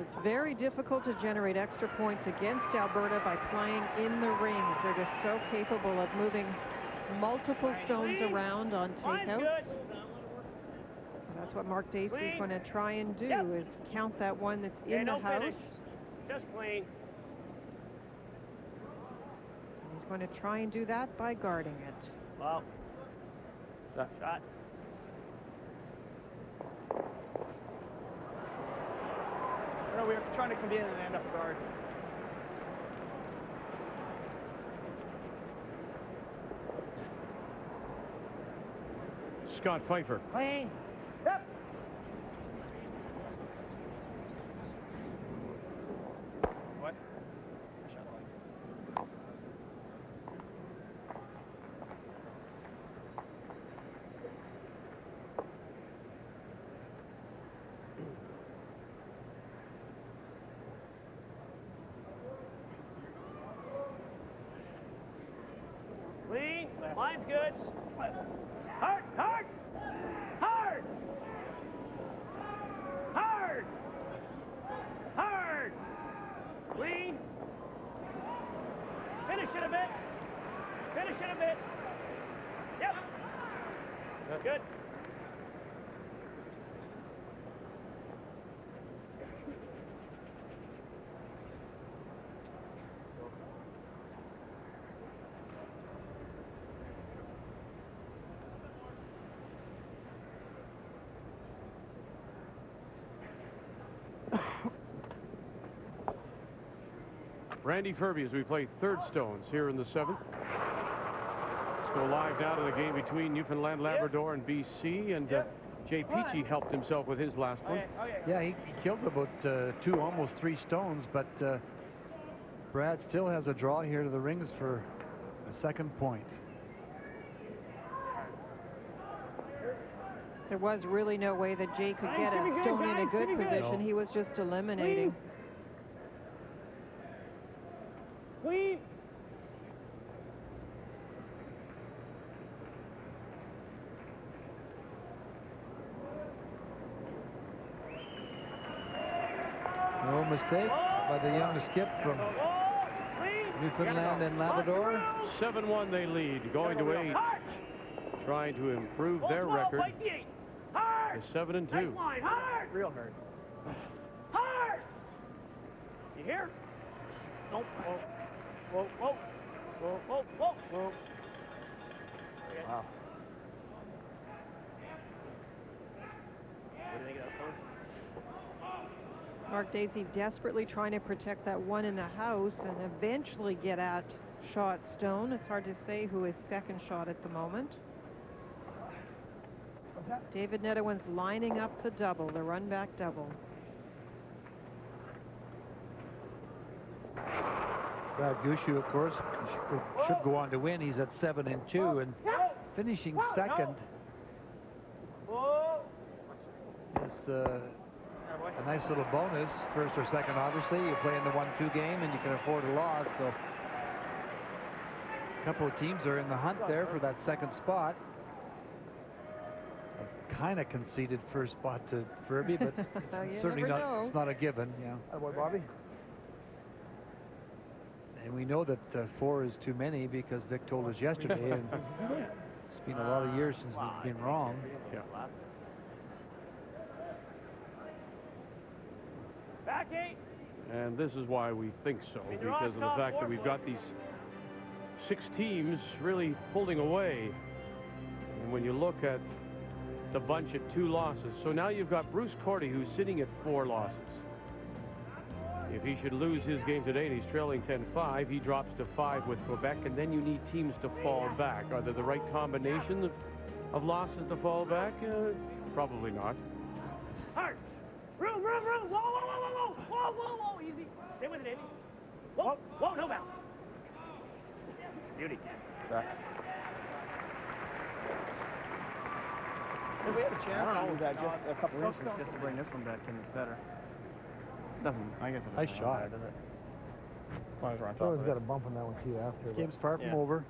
It's very difficult to generate extra points against Alberta by playing in the rings. They're just so capable of moving multiple stones around on takeouts. That's what Mark Dacey is going to try and do, is count that one that's in the house. Finish. Just clean. He's going to try and do that by guarding it. Wow. Shot. No, we were trying to come in and end up guard. Scott Pfeiffer. Clean. Yep. What? Line's good. Hard, hard, hard, hard, hard. Clean. Finish it a bit. Finish it a bit. Yep. Good. Randy Ferbey as we play third stones here in the 7th. Let's go live now to the game between Newfoundland, Labrador, and BC. And Jay Peachy helped himself with his last one. Yeah, he killed about 2, almost 3 stones, but Brad still has a draw here to the rings for a second point. There was really no way that Jay could get a stone in a good position. He was just eliminating. Clean. No mistake by the young skip from Newfoundland and Labrador. 7-1 they lead, going to 8. Trying to improve their record to 7-2. Hard. Real hard. Hard. You hear? Nope. Whoa, whoa, whoa, whoa, whoa, whoa. Okay. Wow. What do you think of that phone? Mark Dacey desperately trying to protect that one in the house and eventually get at shot stone. It's hard to say who is second shot at the moment. David Nedowen's lining up the double, the run back double. Brad Gushu, of course, should go on to win. He's at 7-2 and finishing second. Is a nice little bonus, first or second, obviously. You play in the 1-2 game and you can afford a loss. So a couple of teams are in the hunt there for that second spot. I've kind of conceded first spot to Ferbey, but it's certainly not. It's not a given. Yeah. Hi, boy, Bobby. And we know that 4 is too many because Vic told us yesterday, and it's been a lot of years since he's been wrong. Yeah. Back 8. And this is why we think so, because of the fact that we've got these 6 teams really pulling away. And when you look at the bunch at 2 losses, so now you've got Bruce Cordy, who's sitting at 4 losses. If he should lose his game today and he's trailing 10-5, he drops to 5 with Quebec, and then you need teams to fall back. Are there the right combination of losses to fall back? Probably not. Hard. Room, room, room. Whoa, whoa, whoa, whoa, whoa, whoa, whoa. Easy. Stay with it, Davey. Whoa, whoa, no bounce. Beauty. Back. If we have a chance to move that just a couple inches just to bring this one back in, it's better. Doesn't, I guess it doesn't. Nice shot. Does it? As long as we're on top Always of got it. a bump on that one too after. This game's far from over.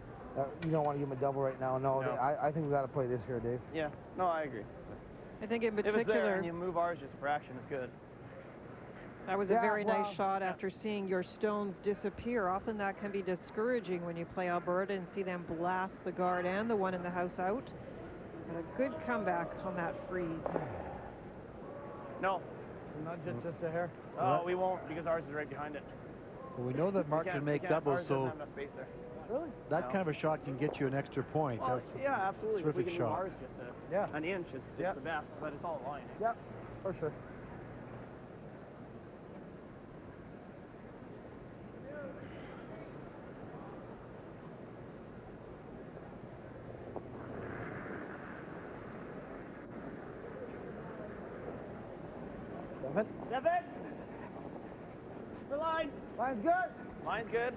You don't want to give him a double right now. No. I think we got to play this here, Dave. Yeah. No, I agree. I think in If it's there particular, and you move ours just a fraction, it's good. that was a very nice shot after seeing your stones disappear. Often that can be discouraging when you play Alberta and see them blast the guard and the one in the house out. But a good comeback on that freeze. No. Not just a hair. Oh, we won't because ours is right behind it. Well, we know that Mark can make doubles, so ours doesn't have enough space there. Really? that kind of a shot can get you an extra point. Well, That's yeah, absolutely. If we terrific can move shot. ours just an inch, it's the best, but it's all line. Yep, for sure. Seven. The line. Line's good. Line's good.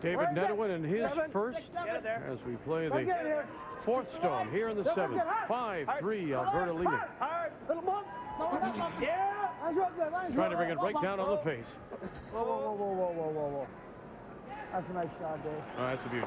David Nedowen and his first as we play the 4th stone here in the 7th. 5-3, Alberta leading. Hard. Little bump. Yeah. Trying to bring it right down on the face. Whoa. That's a nice shot, Dave. Oh, that's a beauty.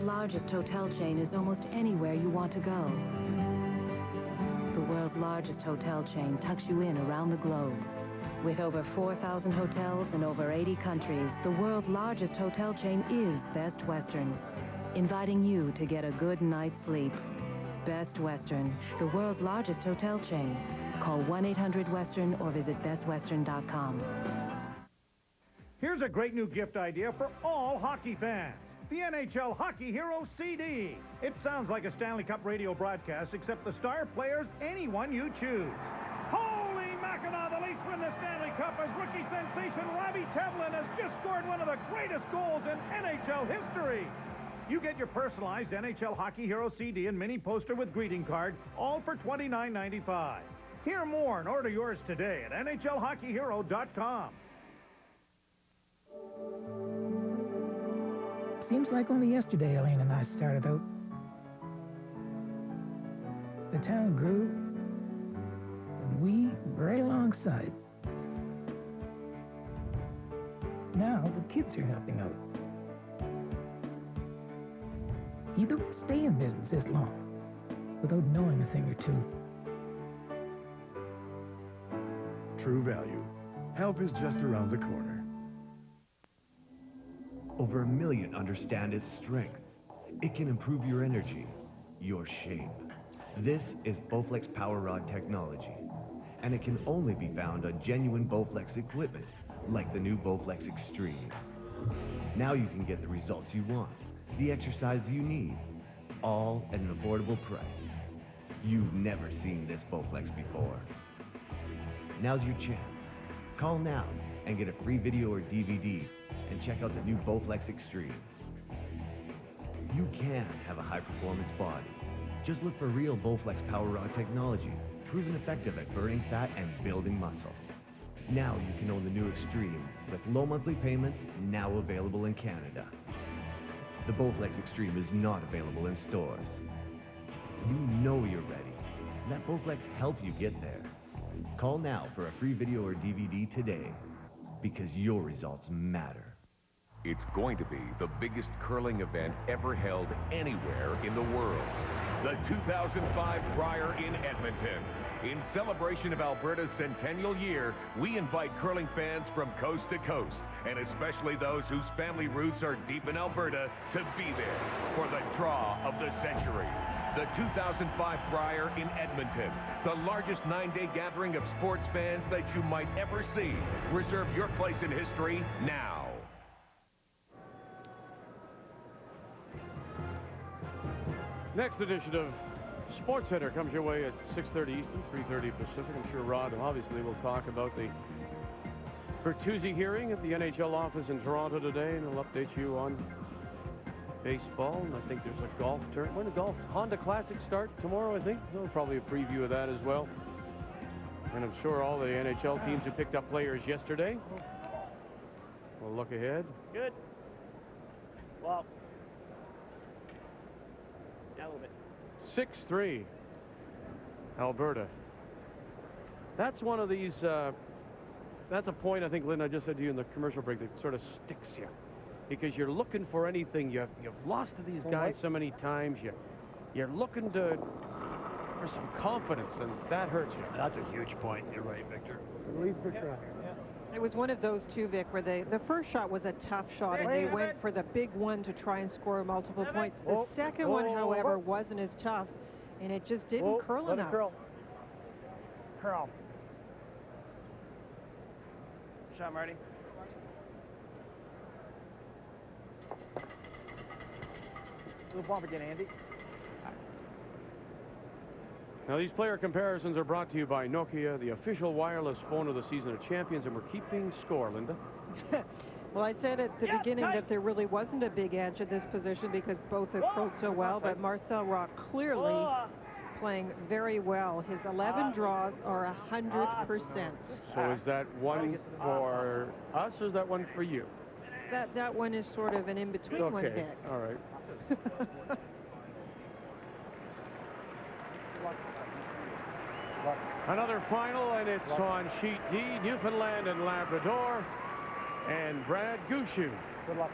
world's largest hotel chain is almost anywhere you want to go. The world's largest hotel chain tucks you in around the globe. With over 4,000 hotels in over 80 countries, the world's largest hotel chain is Best Western, inviting you to get a good night's sleep. Best Western, the world's largest hotel chain. Call 1-800-WESTERN or visit bestwestern.com. Here's a great new gift idea for all hockey fans. The NHL Hockey Hero CD. It sounds like a Stanley Cup radio broadcast, except the star player's anyone you choose. Holy Mackinac, the Leafs win the Stanley Cup as rookie sensation Robbie Tevlin has just scored one of the greatest goals in NHL history. You get your personalized NHL Hockey Hero CD and mini poster with greeting card, all for $29.95. Hear more and order yours today at NHLHockeyHero.com. Seems like only yesterday Elaine and I started out. The town grew, and we right alongside. Now the kids are helping out. You don't stay in business this long without knowing a thing or two. True value. Help is just around the corner. Over 1 million understand its strength. It can improve your energy, your shape. This is Bowflex Power Rod technology, and it can only be found on genuine Bowflex equipment, like the new Bowflex Extreme. Now you can get the results you want, the exercise you need, all at an affordable price. You've never seen this Bowflex before. Now's your chance. Call now and get a free video or DVD and check out the new Bowflex Extreme. You can have a high-performance body. Just look for real Bowflex Power Rod technology, proven effective at burning fat and building muscle. Now you can own the new Extreme with low monthly payments, now available in Canada. The Bowflex Extreme is not available in stores. You know you're ready. Let Bowflex help you get there. Call now for a free video or DVD today, because your results matter. It's going to be the biggest curling event ever held anywhere in the world. The 2005 Brier in Edmonton. In celebration of Alberta's centennial year, we invite curling fans from coast to coast, and especially those whose family roots are deep in Alberta, to be there for the draw of the century. The 2005 Brier in Edmonton, the largest 9-day gathering of sports fans that you might ever see. Reserve your place in history now. Next edition of Sports Center comes your way at 6:30 Eastern, 3:30 Pacific. I'm sure Rod obviously will talk about the Bertuzzi hearing at the NHL office in Toronto today, and he'll update you on baseball. And I think there's a golf tournament. When the golf Honda Classic start tomorrow, I think. So probably a preview of that as well. And I'm sure all the NHL teams who picked up players yesterday will look ahead. Good. Well. Yeah, a little bit. 6-3, Alberta. That's one of these, that's a point I think, Lynn, I just said to you in the commercial break, that sort of sticks you. Because you're looking for anything. You've lost to these guys so many times. You're looking for some confidence, and that hurts you. That's a huge point. You're right, Victor. It was one of those two, Vic, where the first shot was a tough shot, and they went for the big one to try and score multiple points. The second one, however, wasn't as tough, and it just didn't curl let enough. It curl. Curl. Shot, Marty. Little bump again, Andy. Now, these player comparisons are brought to you by Nokia, the official wireless phone of the Season of Champions, and we're keeping score, Linda. Well, I said at the beginning that there really wasn't a big edge at this position because both have thrown so well, but Marcel Rock clearly playing very well. His 11 draws are 100%. So is that one for us, or is that one for you? That one is sort of an in-between one, Vic. All right. Another final, and it's on sheet D, Newfoundland and Labrador, and Brad Gushue. Good luck.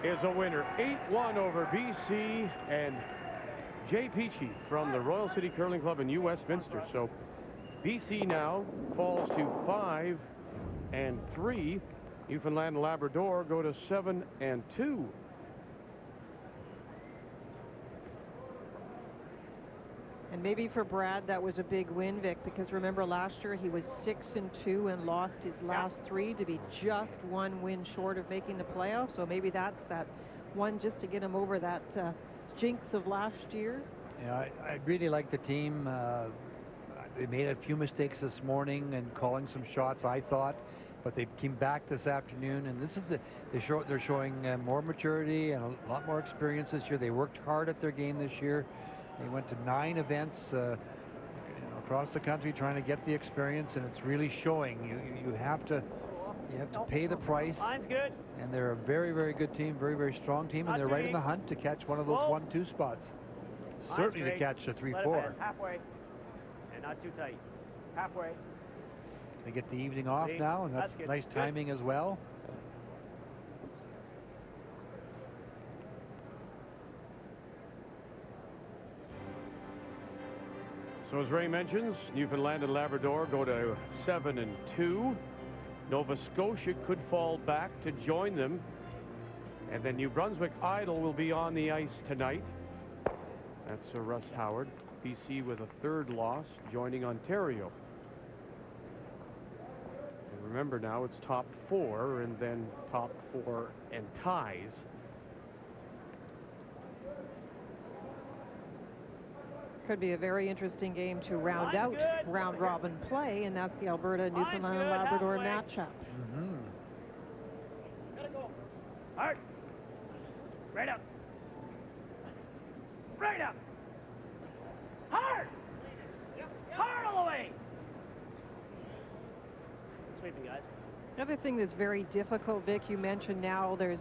is a winner. 8-1 over BC, and Jay Peachy from the Royal City Curling Club in New Westminster. So BC now falls to 5-3. Newfoundland and Labrador go to 7-2. And maybe for Brad, that was a big win, Vic, because remember last year he was 6-2 and lost his last 3 to be just 1 win short of making the playoffs. So maybe that's that one just to get him over that jinx of last year. Yeah, I really like the team. They made a few mistakes this morning and calling some shots, I thought, but they came back this afternoon, and this is they're showing more maturity and a lot more experience this year. They worked hard at their game this year. They went to 9 events across the country trying to get the experience, and it's really showing. You have to pay the price. Line's good. And they're a very, very good team, very, very strong team, and they're right in the hunt to catch one of those 1-2 spots. Certainly to catch the 3-4. Halfway. And not too tight. Halfway. They get the evening off now, and that's nice timing as well. So as Ray mentions, Newfoundland and Labrador go to 7-2. Nova Scotia could fall back to join them. And then New Brunswick Idle will be on the ice tonight. That's Russ Howard. BC with a 3rd loss, joining Ontario. And remember now, it's top 4 and then top 4 and ties. Could be a very interesting game to round out round robin play, and that's the Alberta Newfoundland and Labrador matchup. Gotta go. Hard. Right up. Right up. Hard. Hard all the way. Sweeping, guys. Another thing that's very difficult, Vic, you mentioned now there's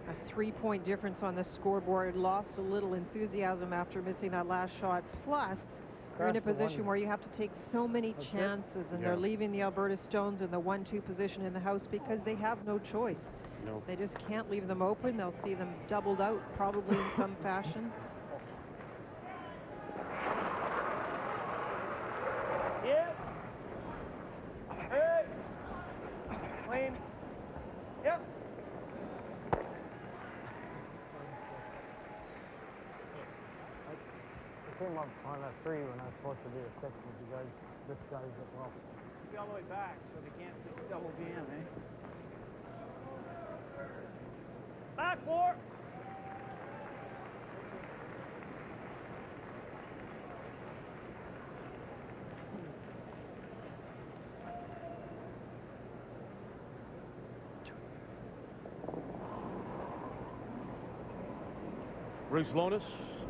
a 3-point difference on the scoreboard. Lost a little enthusiasm after missing that last shot. Plus, you're in a position where you have to take so many chances, and they're leaving the Alberta Stones in the 1-2 position in the house because they have no choice. No. They just can't leave them open. They'll see them doubled out probably in some fashion. Yep. Hey. Clean. Yep. I came up on a 3 when I was supposed to be a 6 with you guys. This guy's as well. Be all the way back so they can't double jam, eh? Back 4. Bruce Lonis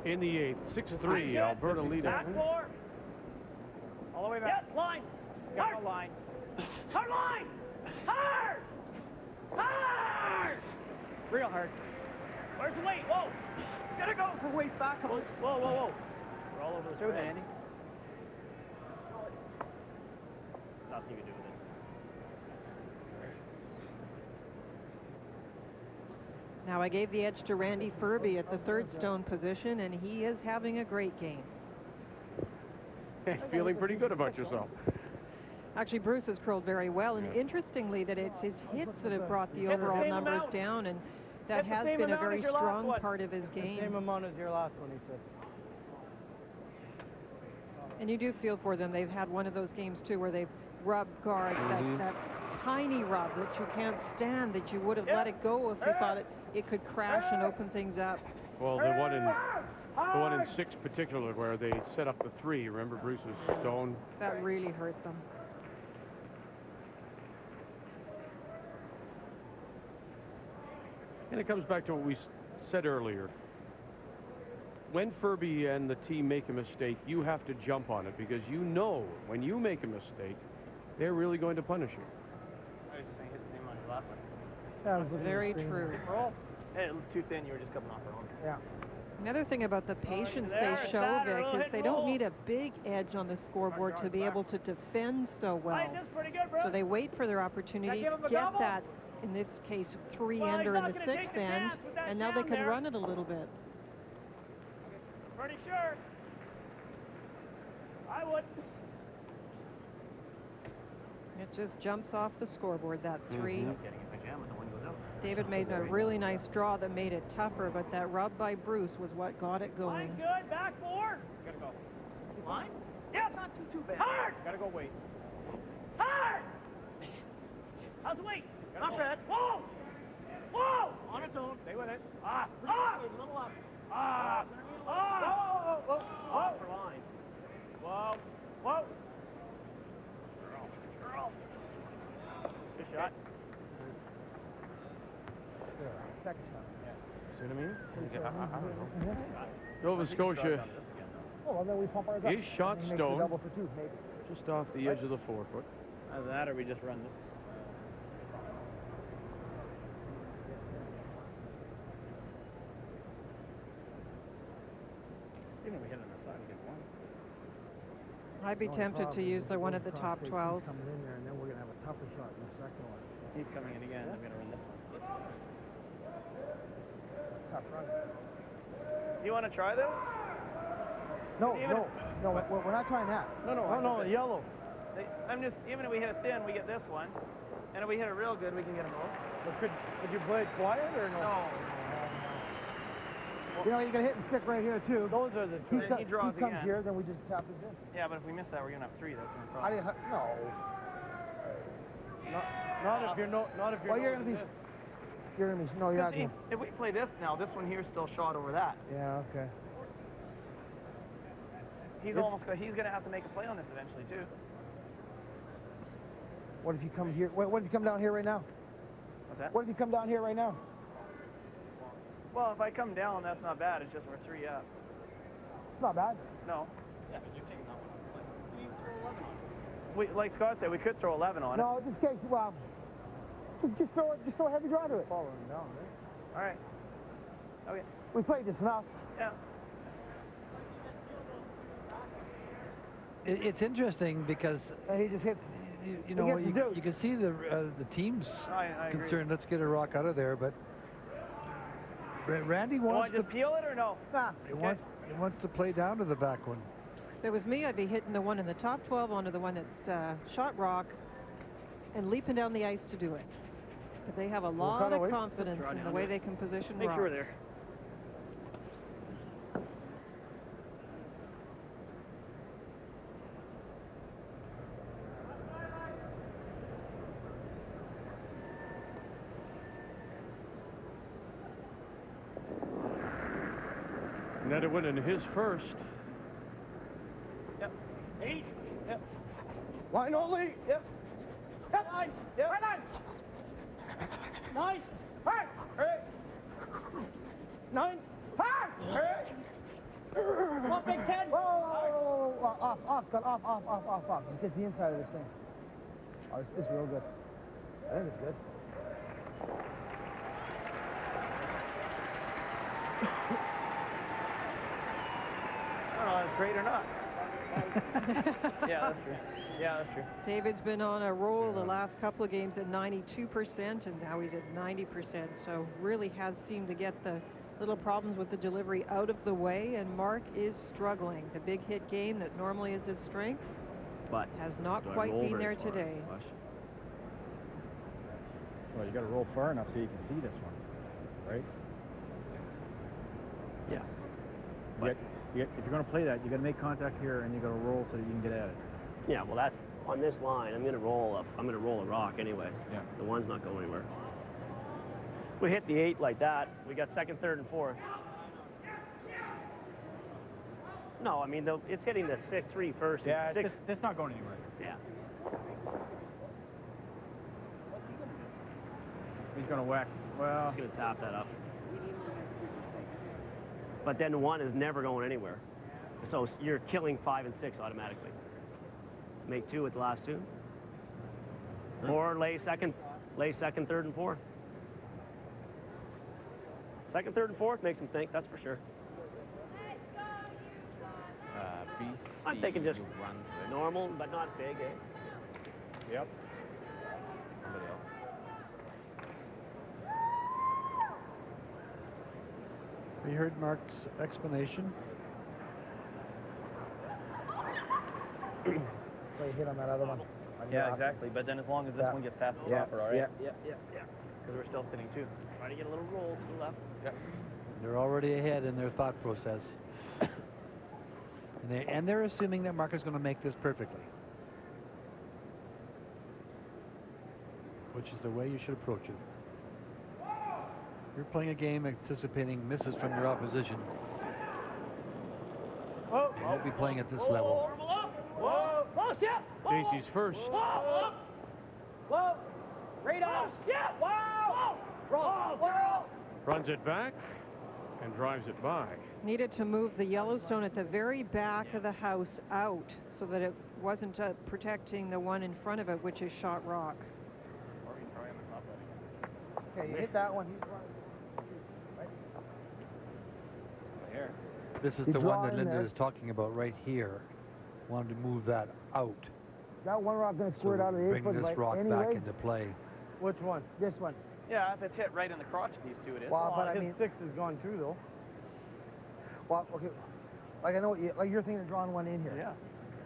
in the 8th, 6-3, Alberta leading. Back 4. All the way back. Yep, line. Got no line. Hard line. Hard. Hard. Real hard. Where's the weight? Whoa. Gotta go for weight back. Whoa, whoa, whoa. We're all over the through, Andy. Nothing you can do with it. Now I gave the edge to Randy Ferbey at the 3rd stone position, and he is having a great game. Feeling pretty good about yourself. Actually, Bruce has curled very well, and interestingly that it's his hits that have brought the overall numbers down, and that has been a very strong part of his game. Same amount as your last one, he said. And you do feel for them. They've had one of those games, too, where they've rubbed guards, that tiny rub that you can't stand, that you would have let it go if you thought it could crash and open things up. Well, the one in 6 particular where they set up the 3, remember Bruce's stone? That really hurt them. And it comes back to what we said earlier. When Ferbey and the team make a mistake, you have to jump on it, because you know when you make a mistake, they're really going to punish you. I was just saying his name on his last one. That's very true. Hey, it looked too thin. You were just coming off her own. Yeah. Another thing about the patience they show, Vic, is they don't need a big edge on the scoreboard to be able to defend so well. So they wait for their opportunity to get that in this case, 3 Well, ender he's in not the gonna 6th take the end, chance with that and now they down can there. run it a little bit. Pretty sure. I would. It just jumps off the scoreboard, that 3. Getting a pajama, the one goes out. David made a really nice draw that made it tougher, but that rub by Bruce was what got it going. Line's good. Back 4. Gotta go. Line? Yep. Not too bad. Hard. Gotta go wait. Hard. How's the weight? Not bad. Whoa. Whoa. On its own. Stay with it. Ah. A little up. Ah. Ah. Whoa. Off for line. Whoa. Whoa. Good shot. Second shot. See what I mean? I don't know. Nova Scotia Oh, well, then we pump ours up. is shot And he makes a stone. double for 2, maybe. Just off the edge of the 4-foot. Either that or we just run this. Even if we hit on the side, we get one. I'd be tempted to use the one at the top 12. Coming in there, and then we're going to have a tougher shot in the second one. He's coming in again. I'm going to run this one. Tough run. You want to try this? No, we're not trying that. No, yellow. I'm just, even if we hit it thin, we get this one. And if we hit it real good, we can get them both. But could you play it quiet or no? No. You know, you can hit and stick right here, too. Those are the two. He draws he comes again. here, then we just tap his in. Yeah, but if we miss that, we're going to have 3. That's no How do problem. you, no. Not if you're Well, you're going to be, no, you're not See, going to. if we play this now, this one here's still shot over that. Yeah, okay. He's going to have to make a play on this eventually, too. What if you come here? What if you come down here right now? What's that? What if you come down here right now? Well, if I come down, that's not bad. It's just we're 3 up. It's not bad. No. Yeah, but you're taking that one off. We throw 11 on it. We, like Scott said, we could throw 11 on it. No, just in case. Well, just throw a heavy draw to it. Following down, right? All right. Okay. We played this enough. Yeah. It's interesting because he just hits. You know, you can see the team's I agree. concerned. Let's get a rock out of there, but Randy wants to peel it or no? Nah. He wants to play down to the back one. If it was me, I'd be hitting the one in the top 12 onto the one that's shot rock and leaping down the ice to do it. But they have a lot of confidence in the way they can position Make rocks. sure we're there. Netted winning his first. Yep. 8. Yep. Line only. Yep. Yep. 9. Yep. Right 9. 9. Hard. Hurry. 9. Hard. Hurry. Come on, Big 10. Whoa. Off. Just get the inside of this thing. Oh, this is real good. I think it's good. I don't know if it's great or not. Yeah, that's true. Yeah, that's true. David's been on a roll the last couple of games at 92%, and now he's at 90%. So really has seemed to get the little problems with the delivery out of the way, and Mark is struggling. The big hit game that normally is his strength, but has not quite been there today. Well, you got to roll far enough so you can see this one, right? Yeah. If you're going to play that, you got to make contact here, and you got to roll so that you can get at it. Yeah, well, that's on this line. I'm going to roll a rock anyway. Yeah. The one's not going anywhere. We hit the 8 like that. We got second, third, and fourth. No, I mean it's hitting the 6-3 first. Yeah, and 6. It's not going anywhere. Yeah. He's going to whack. Well, He's going to tap that up. But then the 1 is never going anywhere. So you're killing 5 and 6 automatically. Make 2 with the last 2. Or lay second, third, and fourth. Second, third, and fourth makes him think, that's for sure. BC, I'm thinking just run normal, but not big, eh? Yep. Somebody else. We heard Mark's explanation. So you hit on that other one. Yeah, exactly. But then as long as this one gets past the topper, all right? Yeah. Because we're still spinning too. Trying to get a little roll to the left. Yep. They're already ahead in their thought process. And they're assuming that Mark is going to make this perfectly. Which is the way you should approach it. You're playing a game anticipating misses from your opposition. Whoa. You won't be playing at this level. Whoa. Close, yeah. Dacey's first. Whoa. Whoa. Radar. Yeah. Wow. Roll. Runs it back and drives it by. Needed to move the Yellowstone at the very back of the house out so that it wasn't protecting the one in front of it, which is shot rock. Okay, you hit that one. He's running. Right here. This is You the draw one that in Linda there. is talking about right here. Wanted to move that out. That one rock going to So squirt out of the 8 bring foot this right rock anyway? back into play. Which one? This one. Yeah, if it's hit right in the crotch of these two, it is. Well, but I his mean, 6 is gone too, though. well, okay. Like I know, what like you're thinking of drawing one in here. Yeah.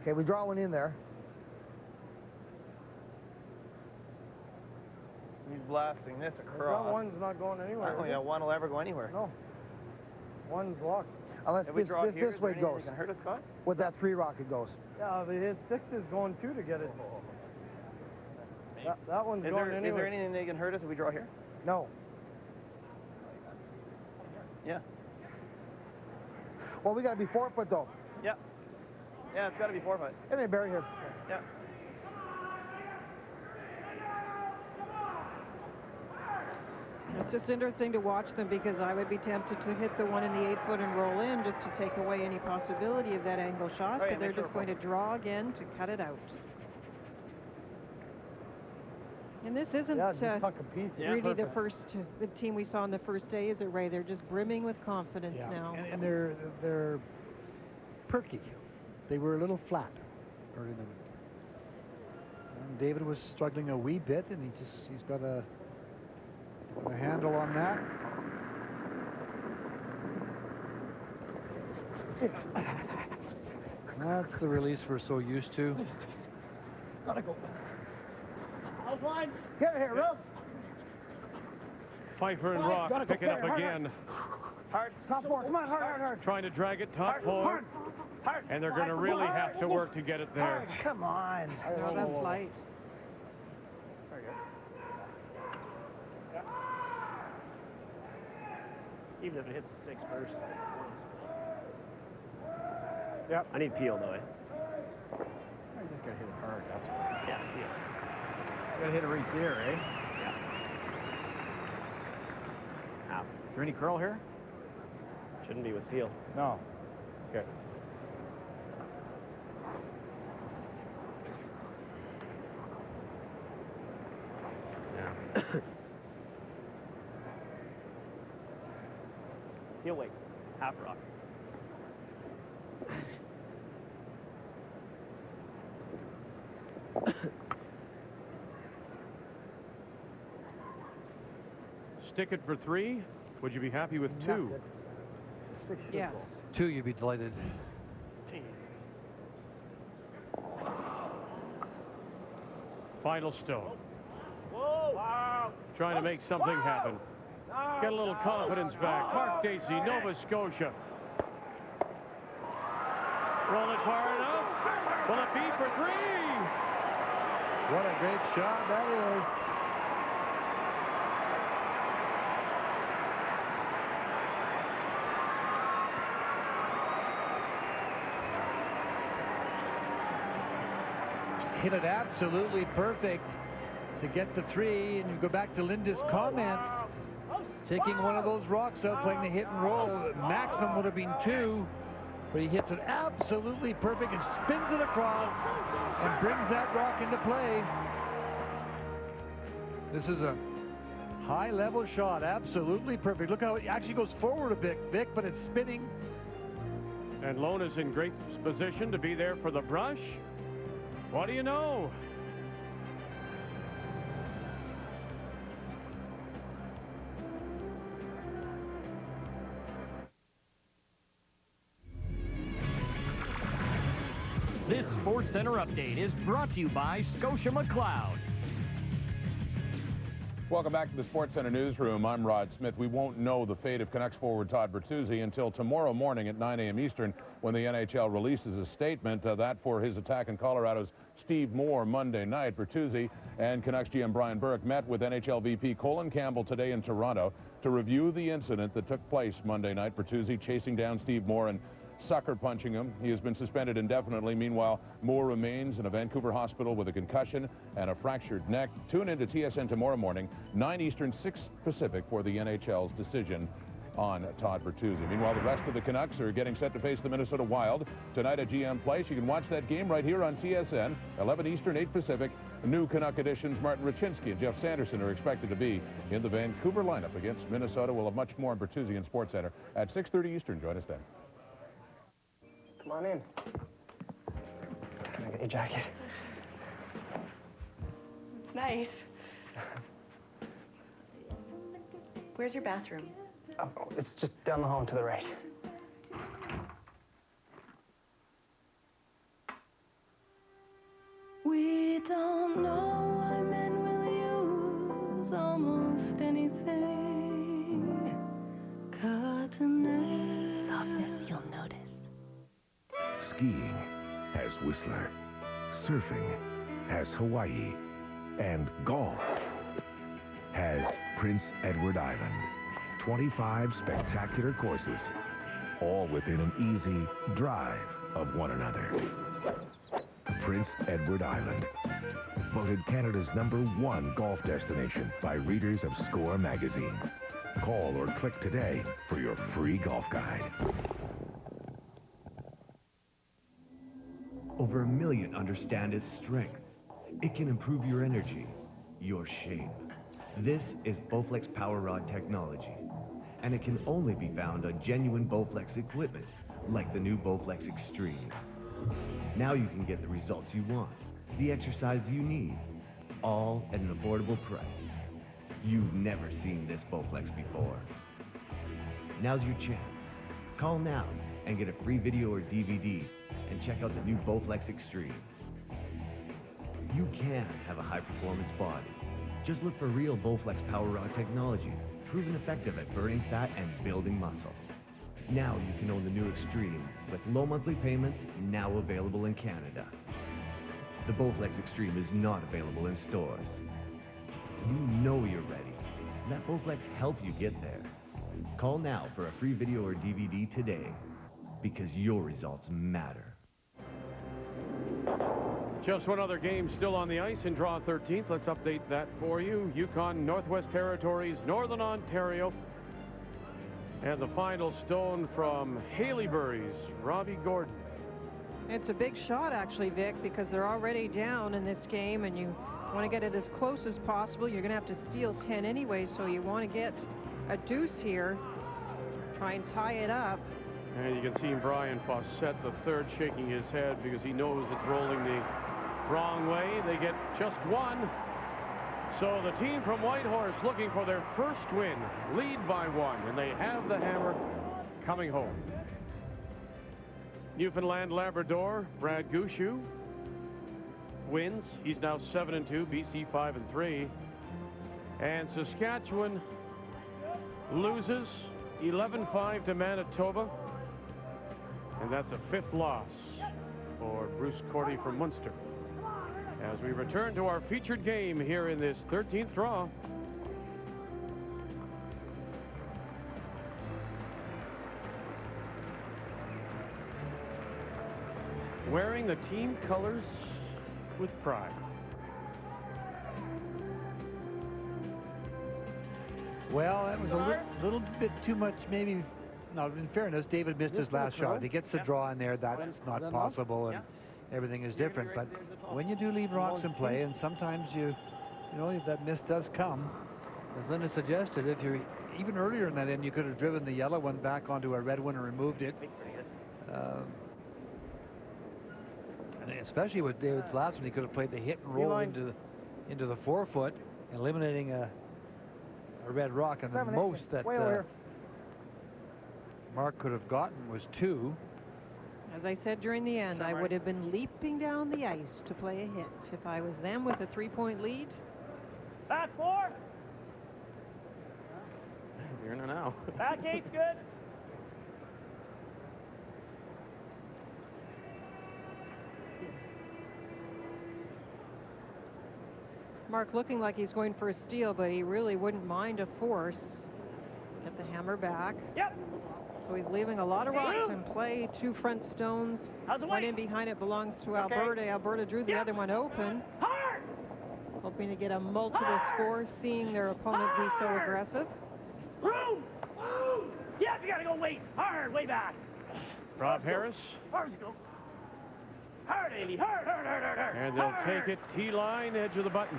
Okay, we draw one in there. He's blasting this That across. one's not going I anywhere. don't think that one will ever go anywhere. No. One's locked. Unless If we draw here, this is way there it goes. anything that can hurt us, Scott? With that 3 rock it goes. Yeah, but his 6 is going too to get it. That one's Is going there anywhere. anything that can hurt us if we draw here? No. Yeah. Well, we got to be 4 foot though. Yeah. Yeah, it's got to be 4 foot. Come here, Barry, here. Yeah. It's just interesting to watch them because I would be tempted to hit the one in the 8 foot and roll in just to take away any possibility of that angle shot, Oh, yeah, but they're make sure just going to draw again to cut it out. And this isn't just tuck a piece. really the team we saw on the first day, is it, Ray? They're just brimming with confidence now. And they're perky. They were a little flat early in the week. And David was struggling a wee bit, and he's got a handle on that. That's the release we're so used to. Gotta go. Outline. Get here, Ralph. Pfeiffer and Fine, Rock gotta go. pick it up Hard, again. Hard. Top 4. Come on, hard. Trying to drag it top 4. And they're going to really have to work to get it there. Come on. No, that's light. Very good. Even if it hits the 6 first. Yep. I need peel, though, eh? I just got to hit it hard. That's all. Yeah, peel. Got to hit it right there, eh? Half. Is there any curl here? Shouldn't be with peel. No. Okay. Yeah. Peel weight. Half rock. Stick it for 3. Would you be happy with 2? That's it. 6 should Yes. go. 2, you'd be delighted. Final stone. Whoa. Wow. Trying to make something happen. Get a little confidence back. Mark Dacey, Nova Scotia. Roll it far enough. Will it be for 3? What a great shot that is. Hit it absolutely perfect to get the 3, and you go back to Linda's comments. Taking one of those rocks out, playing the hit and roll, maximum would have been 2, but he hits it absolutely perfect and spins it across and brings that rock into play. This is a high-level shot, absolutely perfect. Look how it actually goes forward a bit, Vic, but it's spinning. And Lona's in great position to be there for the brush. What do you know? Sports Center update is brought to you by Scotia McLeod. Welcome back to the Sports Center newsroom. I'm Rod Smith. We won't know the fate of Canucks forward Todd Bertuzzi until tomorrow morning at 9 a.m. Eastern when the NHL releases a statement. That for his attack in Colorado's Steve Moore Monday night. Bertuzzi and Canucks GM Brian Burke met with NHL VP Colin Campbell today in Toronto to review the incident that took place Monday night. Bertuzzi chasing down Steve Moore and sucker punching him. He has been suspended indefinitely. Meanwhile, Moore remains in a Vancouver hospital with a concussion and a fractured neck. Tune into TSN tomorrow morning, 9 Eastern, 6 Pacific, for the NHL's decision on Todd Bertuzzi. Meanwhile, the rest of the Canucks are getting set to face the Minnesota Wild tonight at GM Place. You can watch that game right here on TSN, 11 Eastern, 8 Pacific. New Canuck additions Martin Ruchinsky and Jeff Sanderson are expected to be in the Vancouver lineup against Minnesota. We'll have much more on Bertuzzi in Sports Center at 6:30 Eastern. Join us then. Come on in. Can I get your jacket? It's nice. Where's your bathroom? Oh, it's just down the hall and to the right. We don't know why men will use almost anything. Cotton softness you'll notice. Skiing has Whistler, surfing has Hawaii, and golf has Prince Edward Island. 25 spectacular courses, all within an easy drive of one another. Prince Edward Island, voted Canada's #1 golf destination by readers of Score magazine. Call or click today for your free golf guide. Over 1 million understand its strength. It can improve your energy, your shape. This is Bowflex Power Rod technology, and it can only be found on genuine Bowflex equipment, like the new Bowflex Extreme. Now you can get the results you want, the exercise you need, all at an affordable price. You've never seen this Bowflex before. Now's your chance. Call now and get a free video or DVD and check out the new Bowflex Extreme. You can have a high-performance body. Just look for real Bowflex Power Rod technology, proven effective at burning fat and building muscle. Now you can own the new Extreme with low monthly payments, now available in Canada. The Bowflex Extreme is not available in stores. You know you're ready. Let Bowflex help you get there. Call now for a free video or DVD today, because your results matter. Just one other game still on the ice in draw 13th. Let's update that for you. Yukon, Northwest Territories, Northern Ontario. And the final stone from Haleybury's Robbie Gordon. It's a big shot, actually, Vic, because they're already down in this game, and you want to get it as close as possible. You're going to have to steal 10 anyway, so you want to get a deuce here. Try and tie it up. And you can see Brian Fawcett, the third, shaking his head because he knows it's rolling the wrong way. They get just one. So the team from Whitehorse looking for their first win, lead by 1, and they have the hammer coming home. Newfoundland Labrador, Brad Gushu wins. He's now 7-2, BC 5-3. And Saskatchewan loses 11-5 to Manitoba. And that's a 5th loss for Bruce Cordy from Munster. As we return to our featured game here in this 13th draw. Wearing the team colors with pride. Well, that was a little bit too much, maybe. No, in fairness, David missed his last shot. If he gets the draw in there, that's not possible, and everything is different. But when you do leave rocks in play, and sometimes you know, if that miss does come, as Linda suggested, if you're even earlier in that end, you could have driven the yellow one back onto a red one and removed it. And especially with David's last one, he could have played the hit and roll into the 4-foot, eliminating a red rock, and the most that Mark could have gotten was 2. As I said during the end, I would have been leaping down the ice to play a hit if I was them with a 3-point lead. Back 4. You're in there now. Back 8's good. Mark looking like he's going for a steal, but he really wouldn't mind a force. Get the hammer back. Yep. So he's leaving a lot of rocks in play. 2 front stones. One in behind it belongs to Alberta. Alberta drew the other one open. Hard. Hoping to get a multiple score, seeing their opponent be so aggressive. Room. Yep, you gotta go late. Hard, way back. Rob Harris. Hard as it goes. Hard, Andy. Hard. And they'll take it T-line, edge of the button.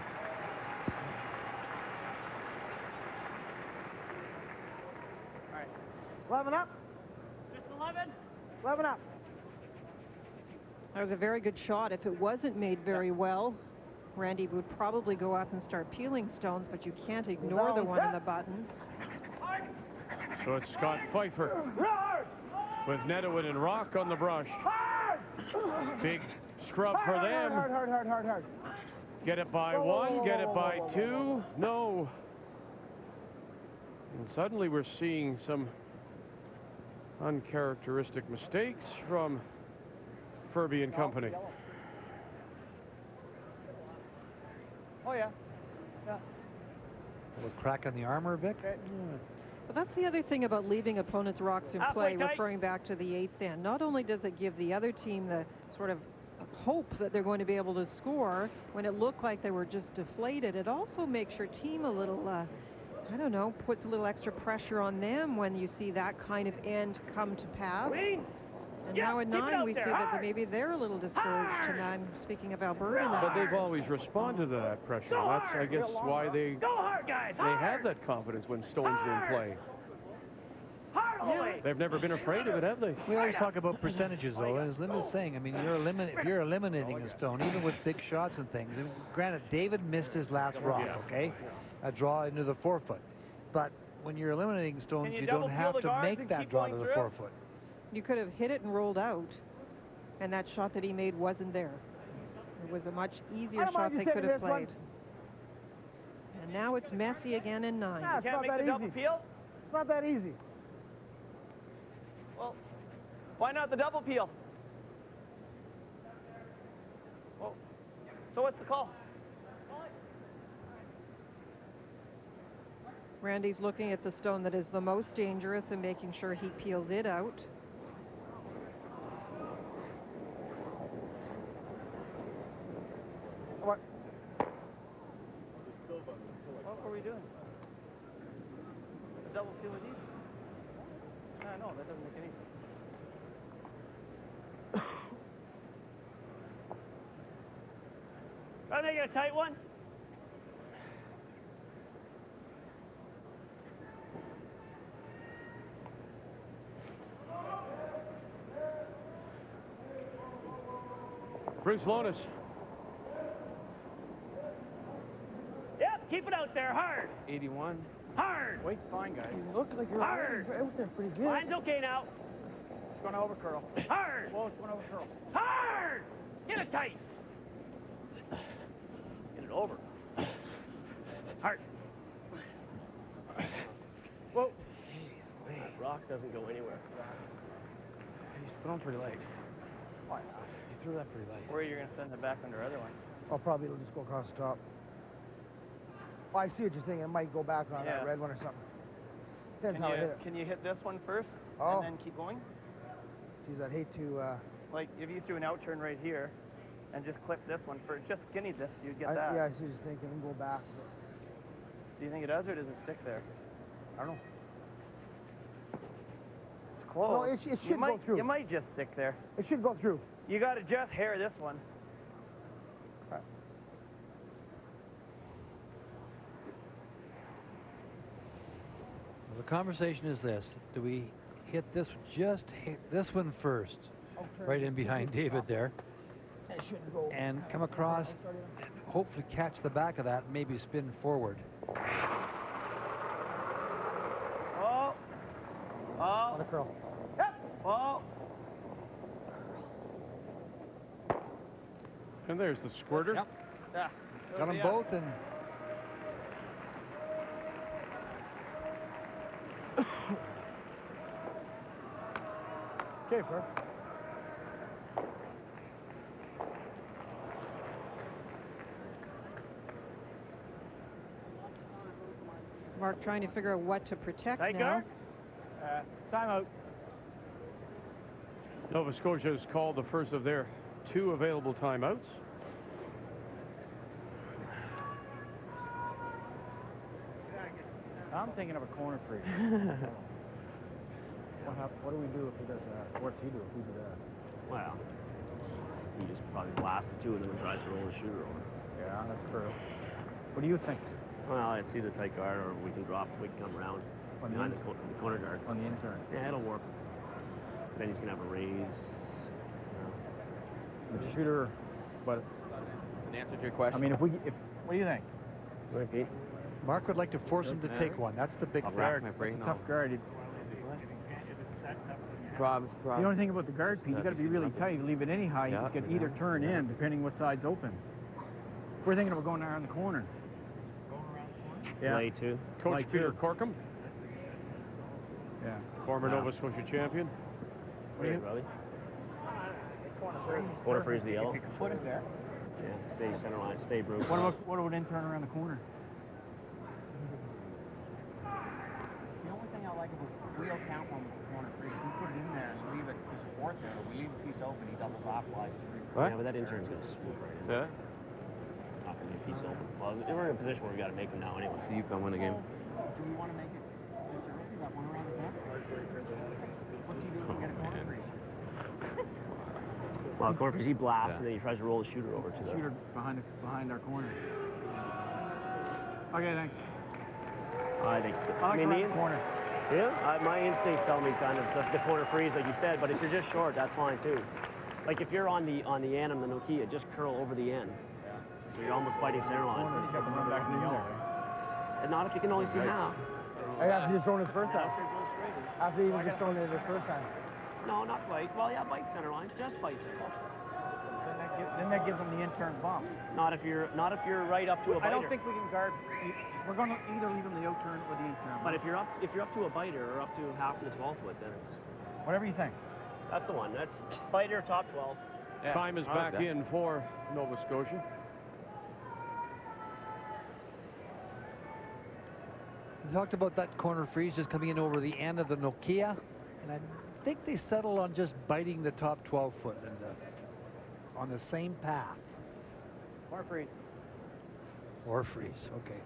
All right. 11 up. Just 11. 11 up. That was a very good shot. If it wasn't made very well, Randy would probably go up and start peeling stones, but you can't ignore the one in the button. So it's Scott Pfeiffer with Netherwood and Rock on the brush. Big scrub for them. Hard. Get it by 1, get it by 2. No. And suddenly we're seeing some uncharacteristic mistakes from Ferbey and company. Oh, yeah. A little crack in the armor, Vic? Okay. But that's the other thing about leaving opponents' rocks in play, referring back to the 8th end. Not only does it give the other team the sort of hope that they're going to be able to score when it looked like they were just deflated, it also makes your team a little, I don't know, puts a little extra pressure on them when you see that kind of end come to pass. And now at 9, we see that maybe they're a little discouraged. And I'm speaking of Alberta now. But they've always responded to that pressure. That's, I guess, why they have that confidence when stones are in play. They've never been afraid of it, have they? We always talk about percentages, though. As Linda's saying, I mean, if you're eliminating a stone, even with big shots and things. And granted, David missed his last rock, okay? A draw into the 4-foot. But when you're eliminating stones, you don't have to make that draw to the 4-foot. You could have hit it and rolled out, and that shot that he made wasn't there. It was a much easier shot they could have played. And now it's messy again in 9. Nah, it's not that easy. It's not that easy. Well, why not the double peel? Well, so what's the call? Randy's looking at the stone that is the most dangerous and making sure he peels it out. What were we doing? The double peel is easy. No, that doesn't make any sense. Try to make it a tight one. Bruce Lonis. Yep, keep it out there, hard. 81. Hard. Weight's fine, guys. You look like you're Hard. out there pretty good. Line's okay now. It's going to overcurl. Hard. Whoa, it's going to overcurl. Hard. Get it tight. Get it over. Hard. Whoa. That rock doesn't go anywhere. He's thrown pretty late. Why? He threw that pretty late. Where are you going to send it back under other one? Oh, probably it'll just go across the top. Oh, I see what you're thinking. It might go back on that red one or something. Depends how I hit it. Can you hit this one first Oh. and then keep going? Geez, I'd hate to... Like, if you threw an out turn right here and just clip this one for just skinny this, you'd get that. Yeah, I see what you're thinking. And go back. Do you think it does, or does it stick there? I don't know. It's close. No, it should go through. You might just stick there. It should go through. You got to just hair this one. Well, the conversation is this: do we hit this? Just hit this one first, right in behind David there, It shouldn't go. and come across, and hopefully catch the back of that, and maybe spin forward. Oh. On the curl. Yep. Oh. And there's the squirter. Yep. Yeah. Got them both, and Okay, Ferb. Mark trying to figure out what to protect Tight now. guard. Timeout. Nova Scotia has called the first of their 2 available timeouts. I'm thinking of a corner freeze. What do we do if he does that? What's he do if we do that? Well, he just probably blasts the 2 and then tries to roll the shooter over. Yeah, that's true. What do you think? Well, it's either tight guard or we can drop, we can come around On behind the the corner guard. On the intern. Yeah, it'll work. Then he's going to have a raise. The shooter, but An answer to your question. I mean, what do you think? Okay. Mark would like to force him to take one. That's the big I'll thing. rack my brain. Tough guard. Probs. The only thing about the guard, Pete, you got to be really tight. You leave it any height, you can either turn in depending what side's open. We're thinking about going around the corner. Yeah. Play 2. Coach Play Peter 2. Corkum, Yeah. former Nova Scotia champion. What do you, Robbie? Corner freeze the yellow. Put it there. Yeah, stay center line, stay Bruce. What about intern around the corner? The only thing I like about wheel count on the corner freeze, we put it in there and leave it to support there. We leave a piece open, he doubles off, flies through. What? Yeah, but that intern's going to swoop right in. Yeah? Not going to be a piece open. Well, we're in a position where we got to make them now anyway. So you can win the game. Do we want to make it this early? That one around the top? What's he doing to get a corner freeze? Well, corner freeze, he blasts and then he tries to roll the shooter over to the... Shooter behind our corner. Okay, thanks. I think... I mean, the corner. Yeah, my instincts tell me kind of the corner freeze, like you said, but if you're just short, that's fine too. Like if you're on the end of the Nokia, just curl over the end. So you're almost fighting center line. Run back to the yellow. And not if you can only see half. After just throwing his first time. After even just throwing it his first time. No, not bite. Well, yeah, bite center line. Just bite center line. Then that gives him the intern bump. Not if you're right up to a biter. I don't think we can guard. We're going to either leave him the out turn or the intern. But if you're up to a biter or up to half of the 12 foot, then it's whatever you think. That's the one. That's biter top 12. Yeah. Time is back in for Nova Scotia. We talked about that corner freeze just coming in over the end of the Nokia, and I think they settled on just biting the top 12 foot and on the same path. Or freeze. Or freeze, okay.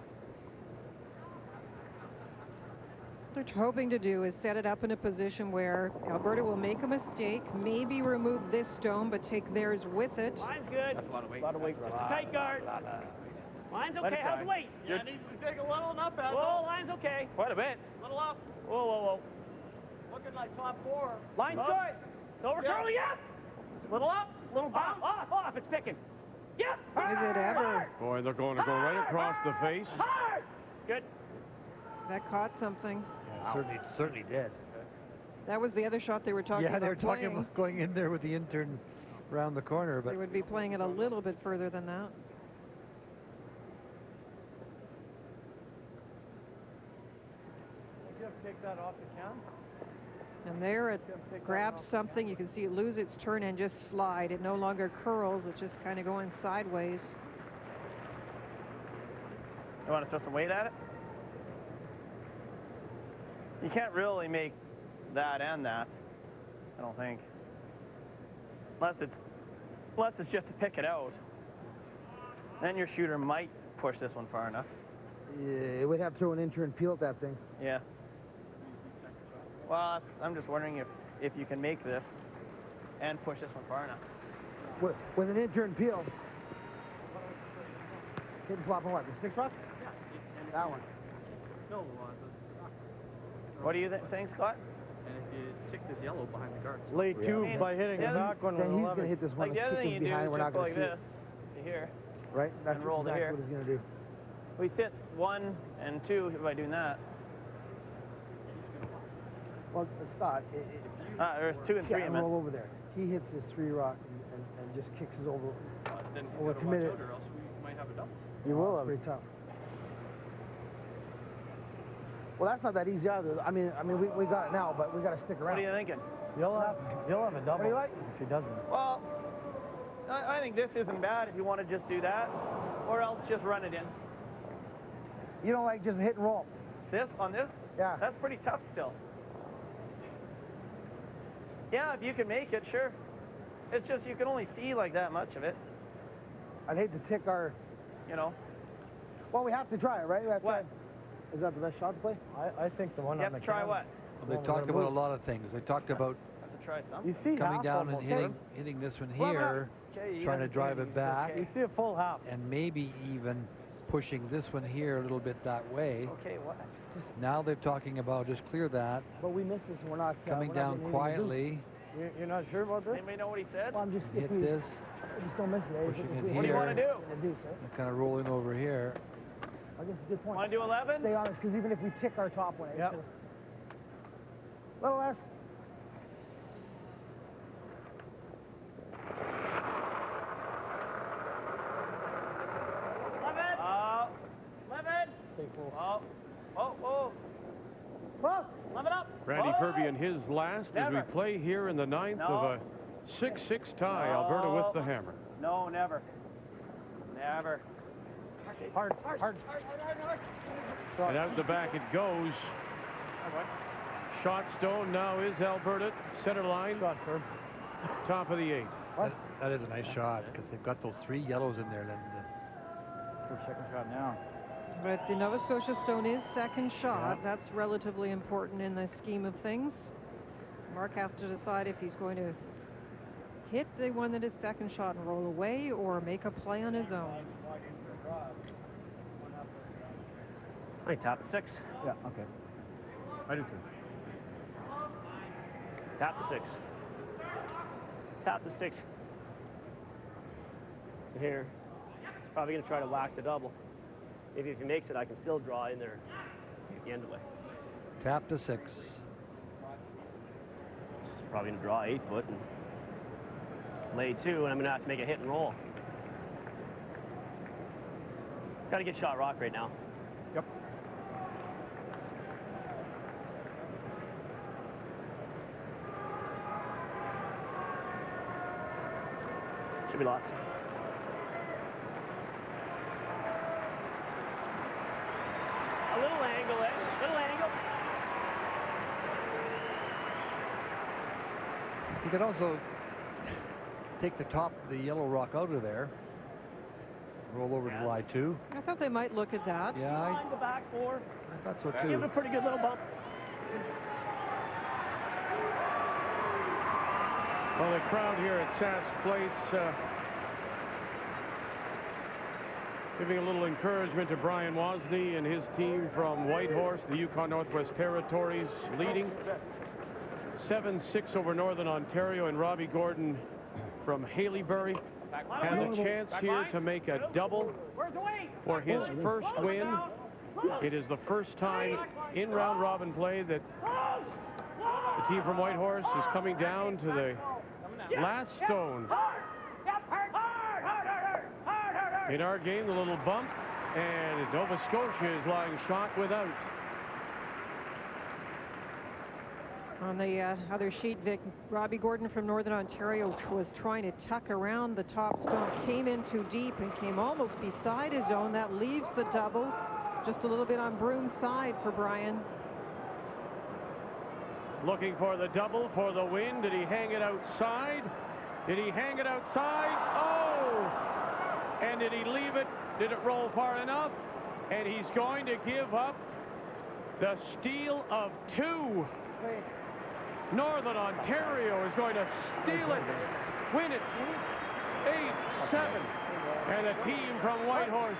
What they're hoping to do is set it up in a position where Alberta will make a mistake, maybe remove this stone, but take theirs with it. Line's good. That's a lot of weight. A lot of weight. Just a tight guard. Line's okay. How's the weight? Yeah, needs to take a little and up. Whoa, line's okay. Quite a bit. Little up. Whoa, whoa, whoa. Looking like top 4. Line's good. Over curly, yep. Little up. Little bump. Off. It's picking. Yep. Is it ever? Boy, they're going to go right across the face. Hard. Good. That caught something. Yeah, certainly did. That was the other shot they were talking about. Yeah, they were talking playing. about going in there with the intern around the corner, but They would be playing it a little bit further than that. Just take that off the count. And there it grabs something. You can see it lose its turn and just slide. It no longer curls. It's just kind of going sideways. You want to throw some weight at it? You can't really make that and that, I don't think. Unless it's just to pick it out. Then your shooter might push this one far enough. Yeah, we'd have to throw an intern peel at that thing. Yeah. Well, I'm just wondering if you can make this and push this one far enough. With an intern peel. Hit and flop on what? The 6 rock? Yeah. That one. No. What are you saying, Scott? And if you tick this yellow behind the guard. Lay 2 by hitting the back one. Then he's going to hit this one Like the and other kick thing us you do behind. is We're not just go going like to see this to here. Right? That's and roll to exactly here. what he's going to do. We sit 1 and 2 by doing that. Well, Scott, There's 2 and 3 yeah, in it. roll over there. He hits his 3 rock and just kicks his over. then he's We're got to watch committed. out, or else we might have a double. You will. Pretty tough. Well, that's not that easy either. I mean, we got it now, but we got to stick around. What are you thinking? You'll have a double. What do you like? If he doesn't. Well, I think this isn't bad if you want to just do that, or else just run it in. You don't like just hit and roll? This, on this? Yeah. That's pretty tough still. Yeah, if you can make it, sure. It's just you can only see like that much of it. I'd hate to tick our... You know. Well, we have to try it, right? We have to what? Is that the best shot to play? I think the one you have to try what? Well, they talked about a lot of things. They talked about Have to try some. You see coming half down and almost. hitting this one Well, here, okay, you trying to haven't drive seen it these, back, okay. You see a full half. and maybe even pushing this one here a little bit that way. Okay, what? Now they're talking about just clear that, But we missed this and we're not... coming we're not down getting anything to do. quietly, You're not sure about this? Anybody know what he said? Well, I'm just... hit if we this, just don't miss it. pushing If it we- What do you want to here, do? Reduce it. and kind of rolling over here. I guess it's a good point. Want to do 11? Stay honest, because even if we tick our top one, Yep. it's a little less. Stay close. Oh, oh. Close. 11 up. Randy Oh. Ferbey in his last as we Never. play here in the ninth of a 6-6 tie. Alberta with the hammer. No, never. Never. Hard. And out the back it goes. Shot stone now is Alberta. Center line. Shot, Ferb. Top of the 8. That is a nice shot, because they've got those 3 yellows in there. Then First second shot now. But the Nova Scotia stone is second shot. That's relatively important in the scheme of things. Mark has to decide if he's going to hit the one that is second shot and roll away, or make a play on his own. I tap the 6. Yeah, okay. I do too. Tap the 6. Tap the 6. Here. He's probably going to try to whack the double. Maybe if he makes it, I can still draw in there at the end of it. tap to 6. He's probably going to draw 8 foot and lay 2, and I'm going to have to make a hit and roll. Got to get shot rock right now. Yep. Should be lots. A little angle, eh? Little angle. You could also take the top of the yellow rock out of there, roll over to lie 2. I thought they might look at that. Yeah, Line the back 4. I thought so Give it a too. pretty good little bump. Well, the crowd here at Sask Place giving a little encouragement to Brian Wozni and his team from Whitehorse, the Yukon Northwest Territories, leading 7-6 over Northern Ontario, and Robbie Gordon from Haleybury has a chance here to make a double for his first win. It is the first time in round robin play that the team from Whitehorse is coming down to the last stone. In our game, the little bump, and Nova Scotia is lying shot without. On the other sheet, Vic, Robbie Gordon from Northern Ontario was trying to tuck around the top stone, came in too deep and came almost beside his own. That leaves the double just a little bit on Broom's side for Brian. Looking for the double for the win. Did he hang it outside? Did he hang it outside? Oh! And did he leave it? Did it roll far enough? And he's going to give up the steal of 2. Northern Ontario is going to steal it, win it, 8-7. And the team from Whitehorse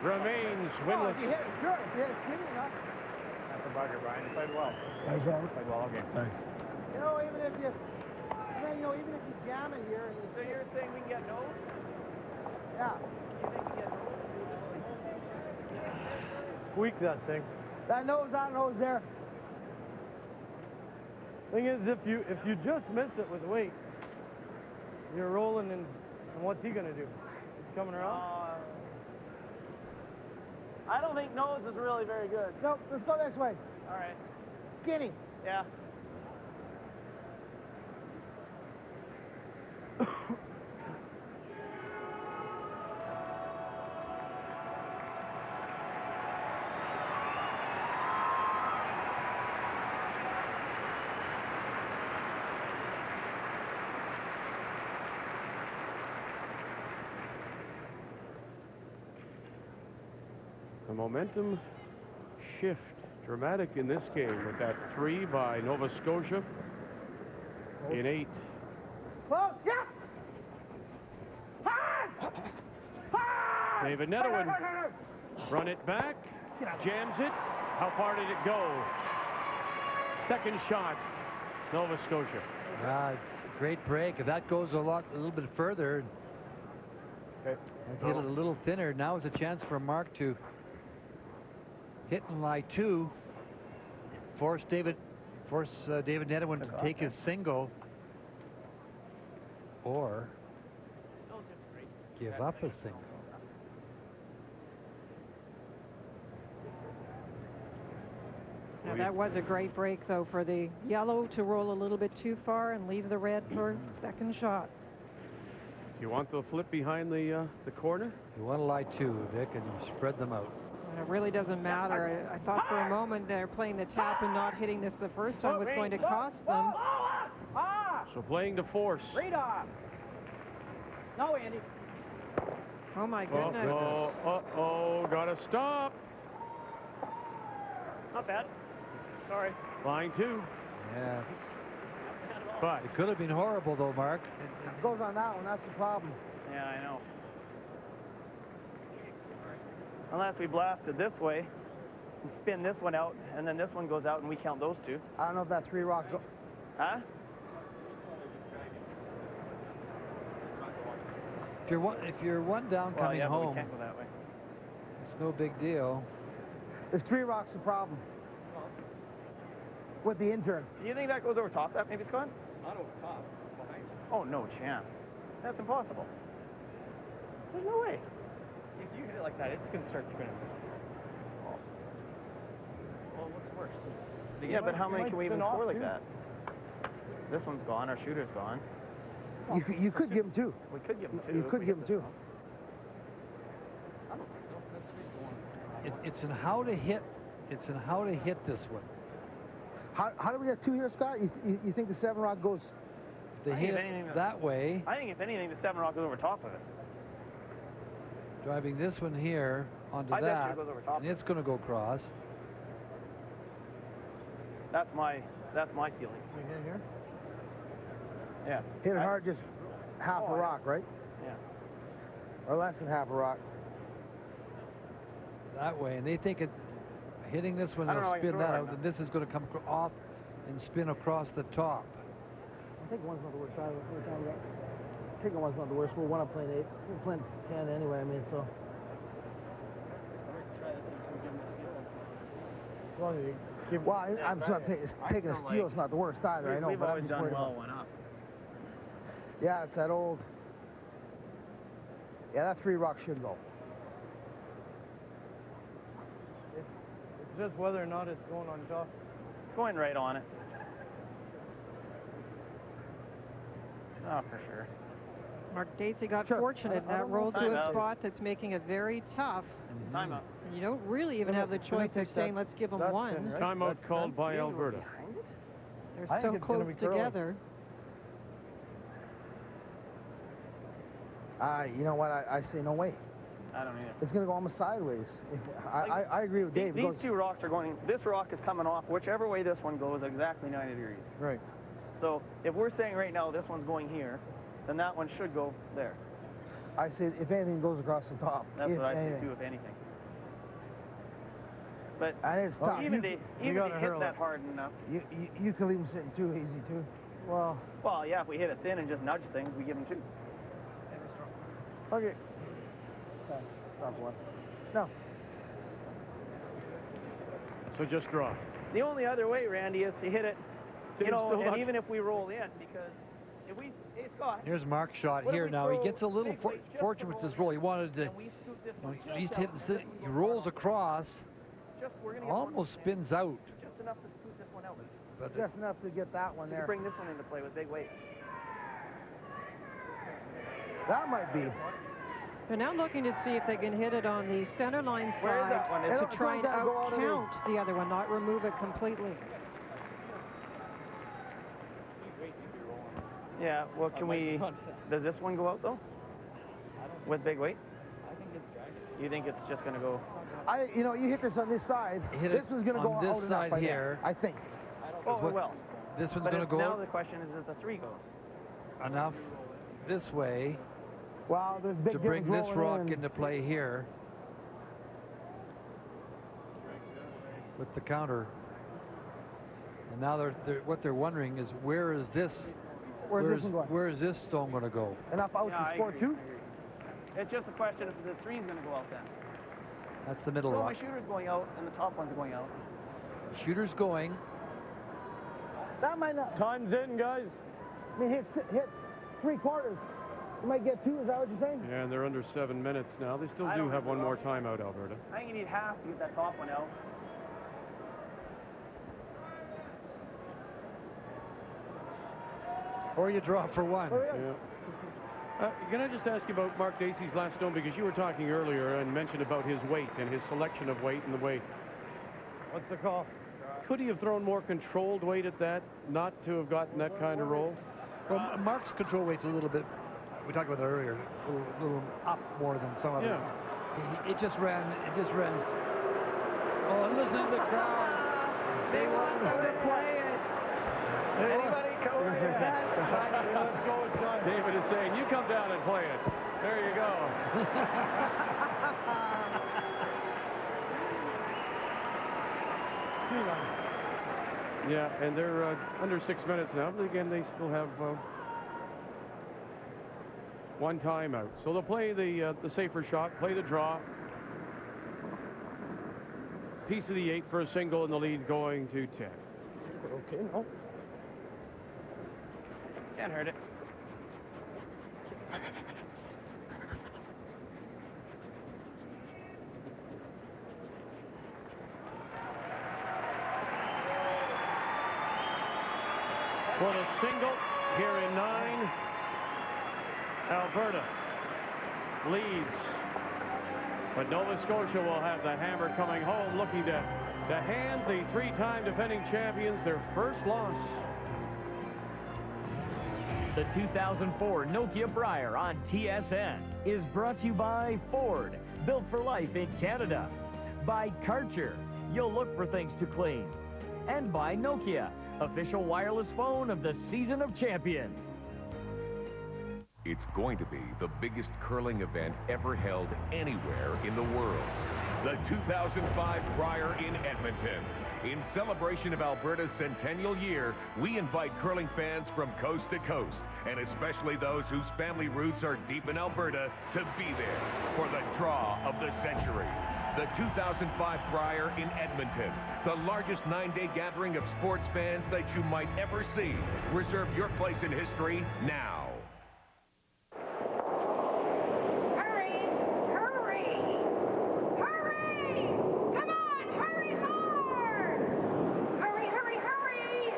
remains winless. If you hit it, sure. If you hit it skinny enough. That's a bugger, Brian. You played well. Thanks, Robert. Played well all game. Thanks. You know, even if you, even if you jam it here and you So you're saying we can get no? yeah. Tweak that thing. That nose there. Thing is, if you just miss it with weight, you're rolling in And what's he gonna do? He's coming around? I don't think nose is really very good. No, let's go this way. All right. Skinny. Yeah. The momentum shift, dramatic in this game with that 3 by Nova Scotia in 8. Close, yeah! David Netherwin run it back, jams it. How far did it go? Second shot, Nova Scotia. It's a great break. If that goes a little bit further, and hit it a little thinner, now is a chance for Mark to hit and lie 2, force David Netherwin to take his single, or give up a single. Now that was a great break, though, for the yellow to roll a little bit too far and leave the red for second shot. You want the flip behind the corner? You want to lie 2, Vic, and you spread them out. And it really doesn't matter. I thought for a moment they're playing the tap and not hitting this the first time was going to cost them. So playing to force. Read off. No, Andy. Oh, my goodness. Uh-oh, gotta stop. Not bad. Sorry. Line 2. Yeah. But it could have been horrible, though, Mark. It goes on that one. That's the problem. Yeah, I know. Unless we blasted this way and spin this one out, and then this one goes out and we count those 2. I don't know if that 3 rock Huh? If you're one down coming yeah, home, we can't go that way. it's no big deal. Is 3 rocks the problem? With the intern. Do you think that goes over top that maybe, Scott? Not over top, behind it. Oh, no chance. That's impossible. There's no way. If you hit it like that, it's going to start spinning this way. Well, what's worse? Yeah, but how many can we even score like that? This one's gone. Our shooter's gone. You could give him 2. We could give him 2. You could give him 2. I don't think so. It's in how to hit. It's in how to hit this one. How do we get 2 here, Scott? You think the 7 rock goes? They hit it that way. I think if anything, the 7 rock goes over top of it. Driving this one here onto I bet you that, it goes over top. and it's going to go across. That's my feeling. We hit here? Yeah. Hit it hard, just half a rock, right? Yeah. Or less than half a rock. That way, and they think hitting this one will spin that out, and this is going to come off and spin across the top. I think one's not the worst. I think one's not the worst. We're one up playing 8. We're playing 10 anyway, I mean, so. Well, I'm not taking a steal. It's not the worst either. I know, We've but always I'm just done worried well about. one up. Yeah, it's that old. Yeah, that 3 rock should go. It's just whether or not it's going on top. It's going right on it. Oh, for sure. Mark Dacey got fortunate. That rolled to a spot that's making it very tough. Timeout. And you don't really even have the choice of saying, let's give them 1. Timeout called by Alberta. They're so close together. You know what? I say no way. I don't either. It's going to go almost sideways. I agree with Dave. These 2 rocks are going, this rock is coming off whichever way this one goes, exactly 90 degrees. Right. So if we're saying right now this one's going here, then that one should go there. I say if anything goes across the top. That's what I say too, if anything. But it's tough. even to hit that hard enough. You can leave them sitting too easy too. Well, yeah, if we hit it thin and just nudge things, we give them 2. Okay. Stop one. No. So just draw. The only other way, Randy, is to hit it, you know, and even if we roll in, because Hey, Scott. Here's Mark's shot What if here. we Now he throw gets a little big weights just fortunate with this roll. He wanted to. He's hitting. He rolls across. We're gonna get Almost spins out. just enough to scoot this one out. But Just enough to get that one You there. can bring this one into play with big weight. That might be. They're now looking to see if they can hit it on the center line Where is side that one? to It's try and gotta go out of the- out-count the other one, not remove it completely. Yeah, well, can we... Does this one go out, though? With big weight? I think it's dragging. You think it's just going to go... You know, you hit this on this side. Hit This it one's going to go on out this enough side by here. there, I think. Oh, it will. This one's But going to go now out the question is the 3 goes. enough this way Wow, there's big to bring difference this rolling rock in. into play here with the counter. And now what they're wondering is where is this? Where's this one going? Where is this stone going to go? Enough out Yeah, to I score agree. 2? It's just a question if the 3's going to go out then. That's the middle So rock. my shooter's going out and the top one's going out. Shooter's going. That might not. Time's in, guys. I mean, hit 3/4. You might get 2. Is that what you're saying? Yeah, and they're under 7 minutes now. They still I do don't have think one they more will. timeout, Alberta. I think you need half to get that top one out. Or you draw for one. Yeah. Can I just ask you about Mark Dacey's last stone, because you were talking earlier and mentioned about his weight and his selection of weight and the way. What's the call? Could he have thrown more controlled weight at that, not to have gotten that kind of roll? Well, Mark's control weight's a little bit, we talked about that earlier, a little up more than some of Yeah. It just ran. Oh, listen to the crowd. They want them to play it. Anybody come over here? David is saying, you come down and play it. There you go. Yeah, and they're under 6 minutes now, but again, they still have one timeout. So they'll play the safer shot, play the draw. Piece of the 8 for a single, and the lead going to 10. Okay, no. Can't hurt it. For the single here in 9, Alberta leads. But Nova Scotia will have the hammer coming home, looking to hand the 3-time defending champions their first loss. The 2004 Nokia Brier on TSN is brought to you by Ford, built for life in Canada. By Karcher, you'll look for things to clean. And by Nokia, official wireless phone of the Season of Champions. It's going to be the biggest curling event ever held anywhere in the world. The 2005 Brier in Edmonton. In celebration of Alberta's centennial year, we invite curling fans from coast to coast, and especially those whose family roots are deep in Alberta, to be there for the draw of the century. The 2005 Brier in Edmonton, the largest 9-day gathering of sports fans that you might ever see. Reserve your place in history now. Hurry! Hurry! Hurry! Come on! Hurry hard! Hurry, hurry, hurry!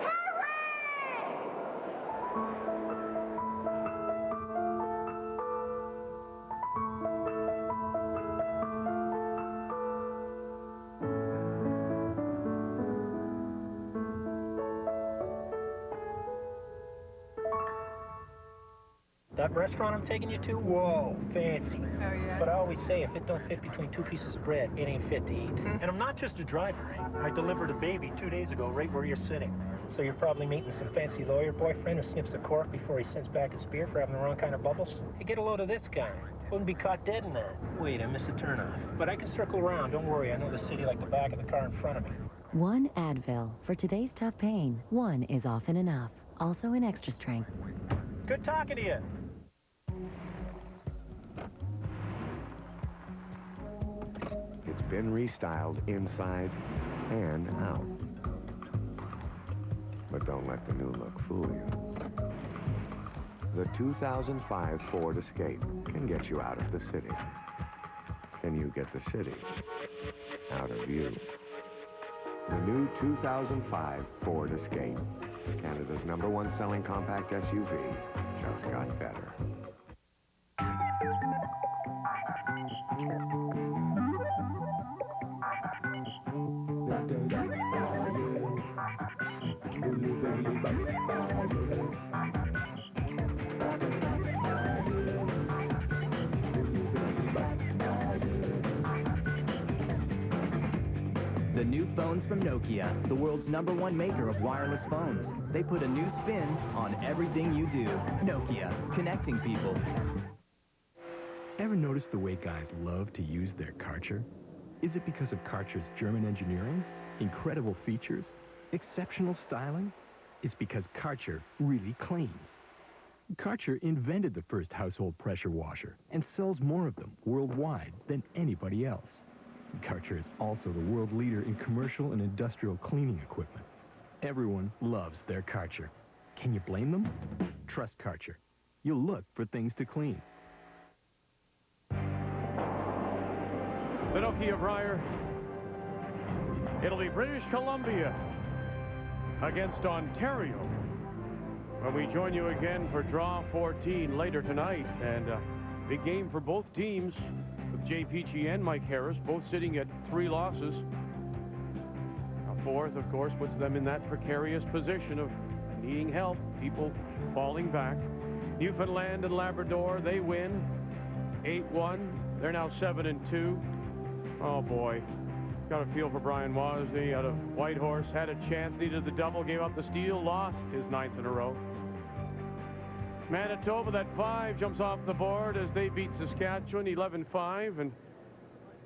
Hurry! That restaurant I'm taking you to, whoa, fancy. Oh, yeah? But I always say, if it don't fit between 2 pieces of bread, it ain't fit to eat. And I'm not just a driver, eh? I delivered a baby 2 days ago right where you're sitting. So you're probably meeting some fancy lawyer boyfriend who sniffs a cork before he sends back his beer for having the wrong kind of bubbles. Hey, get a load of this guy. Wouldn't be caught dead in that. Wait, I missed a turnoff. But I can circle around, don't worry. I know the city like the back of the car in front of me. 1 Advil. For today's tough pain, 1 is often enough. Also in extra strength. Good talking to you. It's been restyled inside and out. But don't let the new look fool you. The 2005 Ford Escape can get you out of the city. Can you get the city out of you? The new 2005 Ford Escape, Canada's #1 selling compact SUV, just got better. The new phones from Nokia, the world's #1 maker of wireless phones. They put a new spin on everything you do. Nokia, connecting people. Ever notice the way guys love to use their Karcher? Is it because of Karcher's German engineering, incredible features, exceptional styling? It's because Karcher really cleans. Karcher invented the first household pressure washer and sells more of them worldwide than anybody else. Karcher is also the world leader in commercial and industrial cleaning equipment. Everyone loves their Karcher. Can you blame them? Trust Karcher. You'll look for things to clean. The Nokia Brier. It'll be British Columbia against Ontario when we join you again for Draw 14 later tonight. And big game for both teams with Jay Peachy and Mike Harris, both sitting at 3 losses. A fourth, of course, puts them in that precarious position of needing help, people falling back. Newfoundland and Labrador, they win 8-1. They're now 7-2. Oh, boy. Got a feel for Brian Wozni out of Whitehorse. Had a chance, needed the double, gave up the steal, lost his 9th in a row. Manitoba, that 5, jumps off the board as they beat Saskatchewan 11-5 and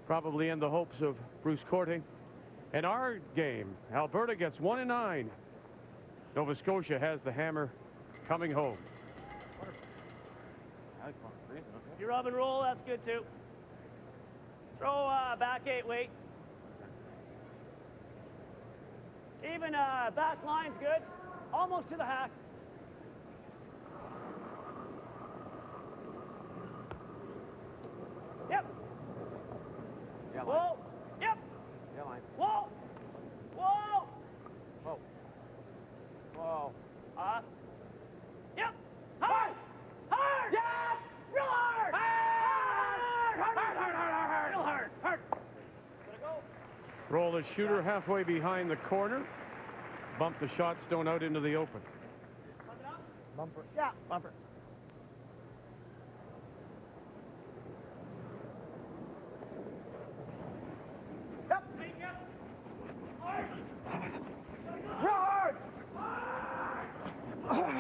probably end the hopes of Bruce Corte. And our game, Alberta gets 1-9. Nova Scotia has the hammer coming home. You rub and roll, that's good too. Throw back 8 weight. Even back line's good. Almost to the hack. Yep. Yeah, whoa. Yep. Yeah, line. Whoa. Whoa. Whoa. Whoa. Yep. Hard. Hard. Yep. Real hard. Hard. Hard. Hard. Hard. Hard. Hard. Real hard. Hard. Roll the shooter halfway behind the corner. Bump the shot stone out into the open. Bumper. Yeah, bumper. Yep. Hard. Real hard. Hard,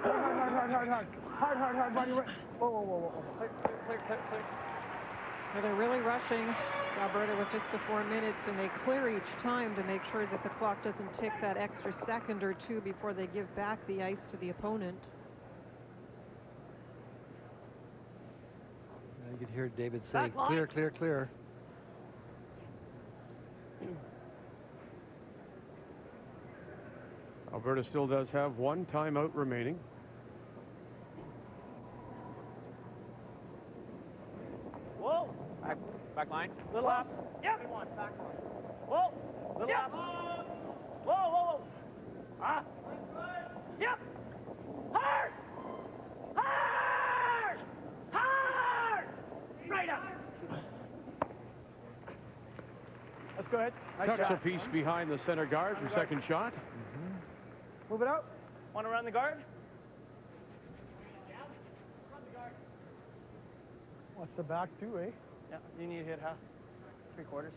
hard, hard, hard, hard. Hard, hard, hard, buddy. Whoa, whoa, whoa, whoa. Click, click, click, click. Well, they're really rushing Alberta with just the 4 minutes, and they clear each time to make sure that the clock doesn't tick that extra second or two before they give back the ice to the opponent. You could hear David say, clear, clear, clear. Alberta still does have 1 timeout remaining. Whoa. Back line. Little up. Yep. Good one. Back one. Whoa. Little yep. Up. Whoa, whoa, whoa. Yep. Hard. Hard. Hard. Right up. That's good. Nice Tucks shot. a piece behind the center guard for second shot. Move it out. Want to run the guard? What's the back too, eh? Yeah, you need to hit half. 3/4.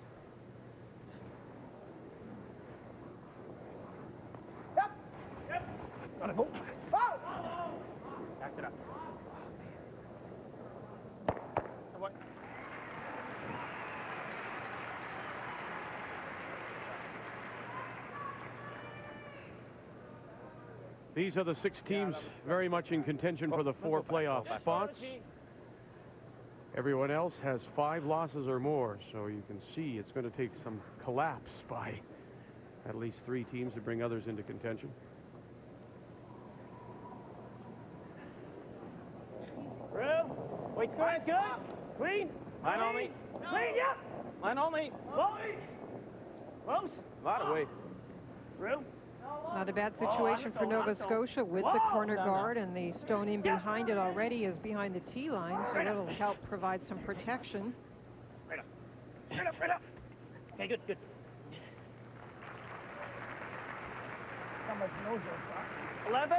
Yep. Yep. Gotta go. Oh! Back it up. Oh, boy. These are the 6 teams very much in contention for the 4 playoff spots. Everyone else has 5 losses or more, so you can see it's going to take some collapse by at least 3 teams to bring others into contention. Through. Wait, good. Clean. Line only. Clean, yep. Line only. Close. A lot of weight. Through. Not a bad situation for Nova Scotia with the corner guard, and the stone in behind it already is behind the tee line, so that'll help provide some protection. Right up. Okay, good. How much nose 11.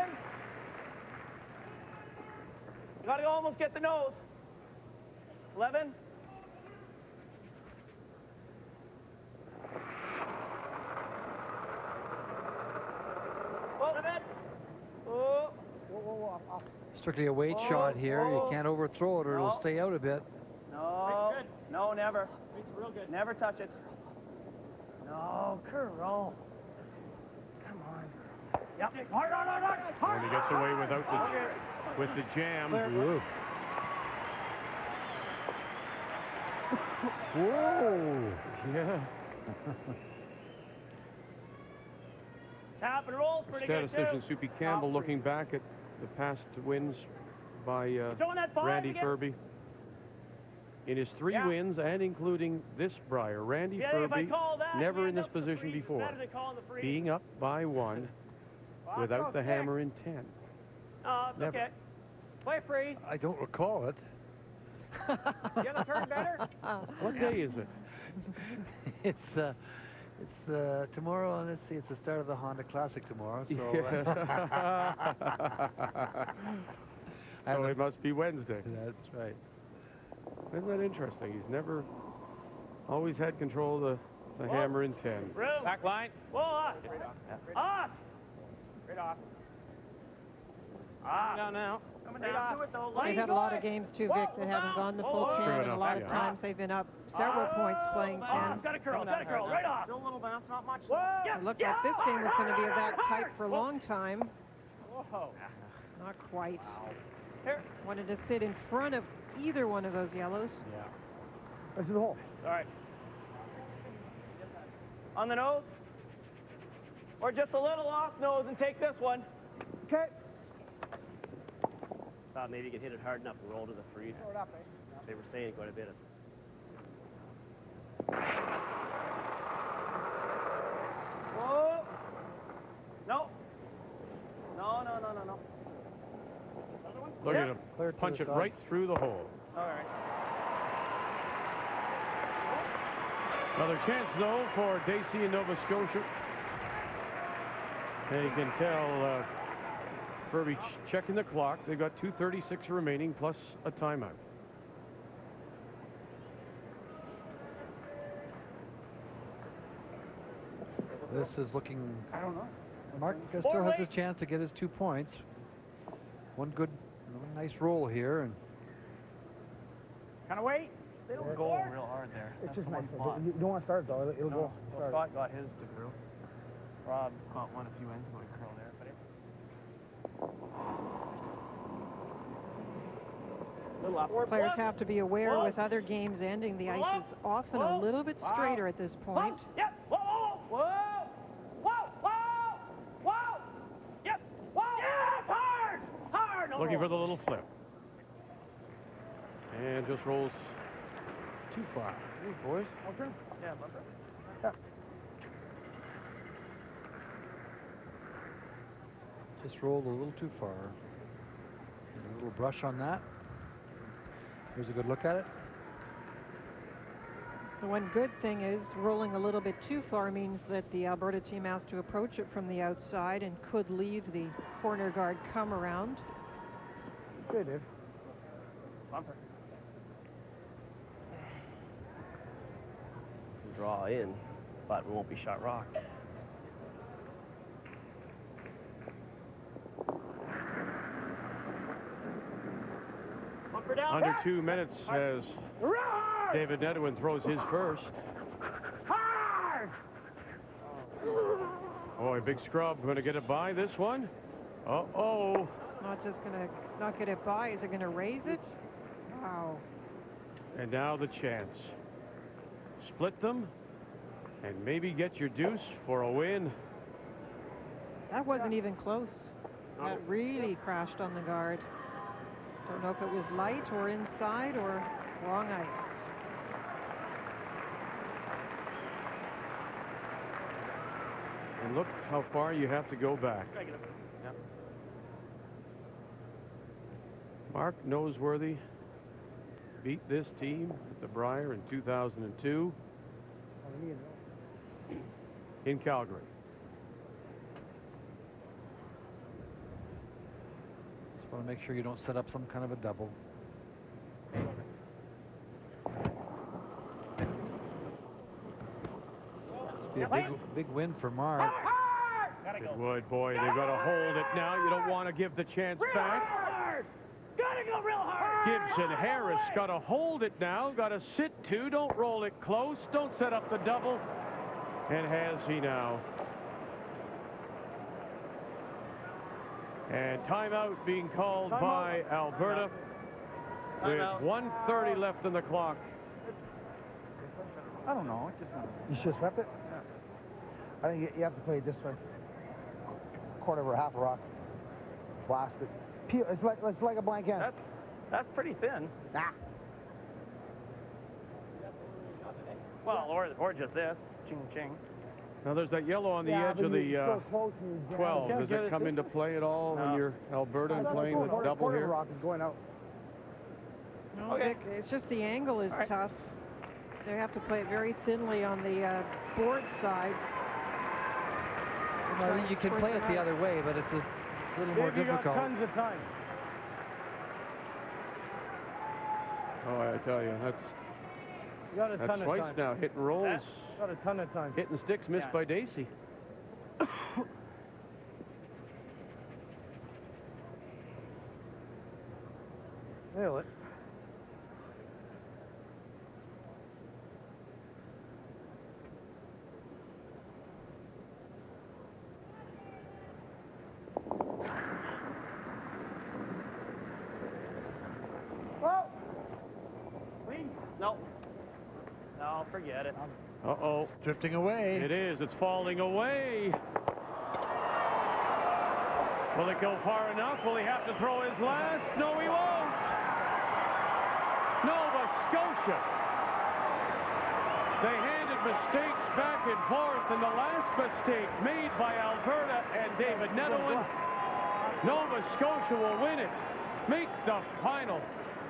You gotta almost get the nose. 11. Strictly a weight shot here. You can't overthrow it or it'll stay out a bit. No, never. It's real good. Never touch it. No, curl. Come on. Yep. Hard. And he gets away with the jam. Whoa! Yeah. Tap and rolls pretty good, Statistician too. Soupy Campbell looking back at the past wins by Randy Ferbey. In his 3 wins, and including this Brier, Randy Ferbey, never in this position before, being up by 1 without the hammer in 10. Oh, it's Never. okay. Play free. I don't recall it. You have a turn better? What day is it? It's tomorrow. Let's see. It's the start of the Honda Classic tomorrow. So, so it must be Wednesday. That's right. Isn't that interesting? He's never always had control of the hammer in 10. Back line. Whoa, off. Off. Straight off. Down now. Coming down to it, though. They've had a lot of games, too, Vic, that haven't gone the full 10, and a lot of times they've been up several points playing 10. It's got a curl, right off. Still a little bounce, not much. It looked like this game was going to be that tight for a long time. Whoa. Not quite. Here. Wanted to sit in front of either one of those yellows. Yeah. This is the hole. All right. On the nose. Or just a little off nose and take this one. Okay. Thought maybe you could hit it hard enough and roll to the free. Throw it up, eh? They were saying quite a bit. Whoa. No. Look at him. Punch it right through the hole. All right. Another chance, though, for Dacey in Nova Scotia. And you can tell Ferbey checking the clock. They've got 2:36 remaining plus a timeout. This is looking. I don't know. Mark still has a chance to get his 2 points. One good, nice roll here, and Kind of wait. They don't go real hard there. It's just nice. You don't want to start it, though. It'll go. Well, Scott got his to curl. Rob caught one a few ends ago to curl there, but Players have to be aware with other games ending, the ice is often a little bit straighter at this point. Yep. Whoa. Yep. Whoa. Yeah, hard. No Looking for the little flip. And just rolls too far. Hey, boys. Okay. yeah, bumper. just rolled a little too far. A little brush on that. Here's a good look at it. The one good thing is rolling a little bit too far means that the Alberta team has to approach it from the outside and could leave the corner guard come around. Good, Dave. Bumper. Draw in, but we won't be shot rock. Under 2 minutes as David Nedwin throws his first. Hard! Boy, big scrub. Going to get it by this one. Uh-oh. It's not just going to not get it by. Is it going to raise it? Wow. And now the chance. Split them. and maybe get your deuce for a win. That wasn't even close. That really crashed on the guard. Don't know if it was light or inside or wrong ice. And look how far you have to go back. Mark Noseworthy beat this team at the Brier in 2002 in Calgary. Just want to make sure you don't set up some kind of a double. Be a big win for Mark. It would, boy. They've got to hold it now. You don't want to give the chance back. Gotta go real hard! Gibson Harris got to hold it now. Got to sit two. Don't roll it close. Don't set up the double. And has he now? And timeout being called by Alberta with 1:30 left in the clock. I don't know. You should have swept it? Yeah. I think you have to play it this way. Quarter or half a rock. Blast it. Peel. It's like a blank end. That's pretty thin. Ah. Well, or just this. Ching ching. Now there's that yellow on the edge of the 12. Does that come into play at all when you're Alberta and playing with double here? Rock is going out. No, okay. It's just the angle is tough. They have to play it very thinly on the board side. Well, you can play it the other way, but it's a little more difficult. Got tons of time. Oh, I tell you, that's twice time. now. Hit and rolls. Got a ton of time. Hitting sticks missed by Dacey. Nail it. No, forget it. Uh-oh. It's drifting away. It is. It's falling away. Will it go far enough? Will he have to throw his last? No, he won't. Nova Scotia. They handed mistakes back and forth, and the last mistake made by Alberta and David Nedowan. Nova Scotia will win it. Make the final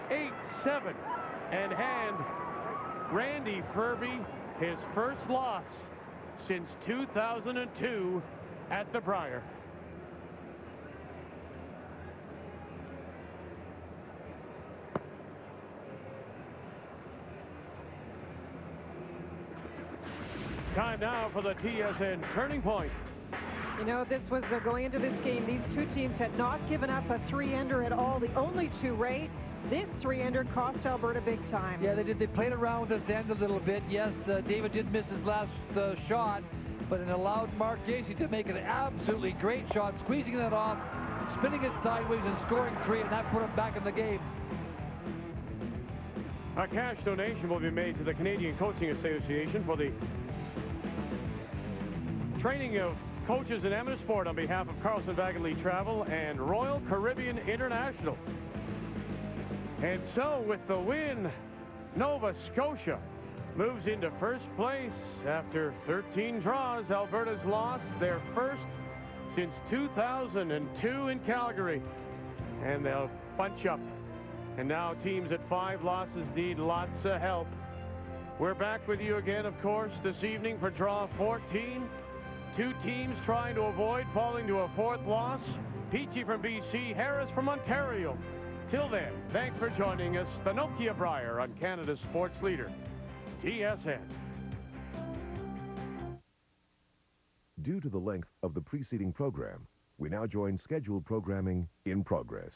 8-7 and hand Randy Ferbey his first loss since 2002 at the Brier. Time now for the TSN Turning Point. You know, this was going into this game. These two teams had not given up a three-ender at all. The only two rate. This three-ender cost Alberta big time. Yeah, they did. They played around us end a little bit. Yes, David did miss his last shot, but it allowed Mark Dacey to make an absolutely great shot, squeezing it off, spinning it sideways and scoring three, and that put him back in the game. A cash donation will be made to the Canadian Coaching Association for the training of coaches in amateur sport on behalf of Carlson Wagon Travel and Royal Caribbean International. And so with the win, Nova Scotia moves into first place after 13 draws. Alberta's lost their first since 2002 in Calgary. And they'll bunch up. And now teams at 5 losses need lots of help. We're back with you again, of course, this evening for Draw 14. 2 teams trying to avoid falling to a 4th loss. Peachy from BC, Harris from Ontario. Till then, thanks for joining us, the Nokia Brier on Canada's sports leader, TSN. Due to the length of the preceding program, we now join scheduled programming in progress.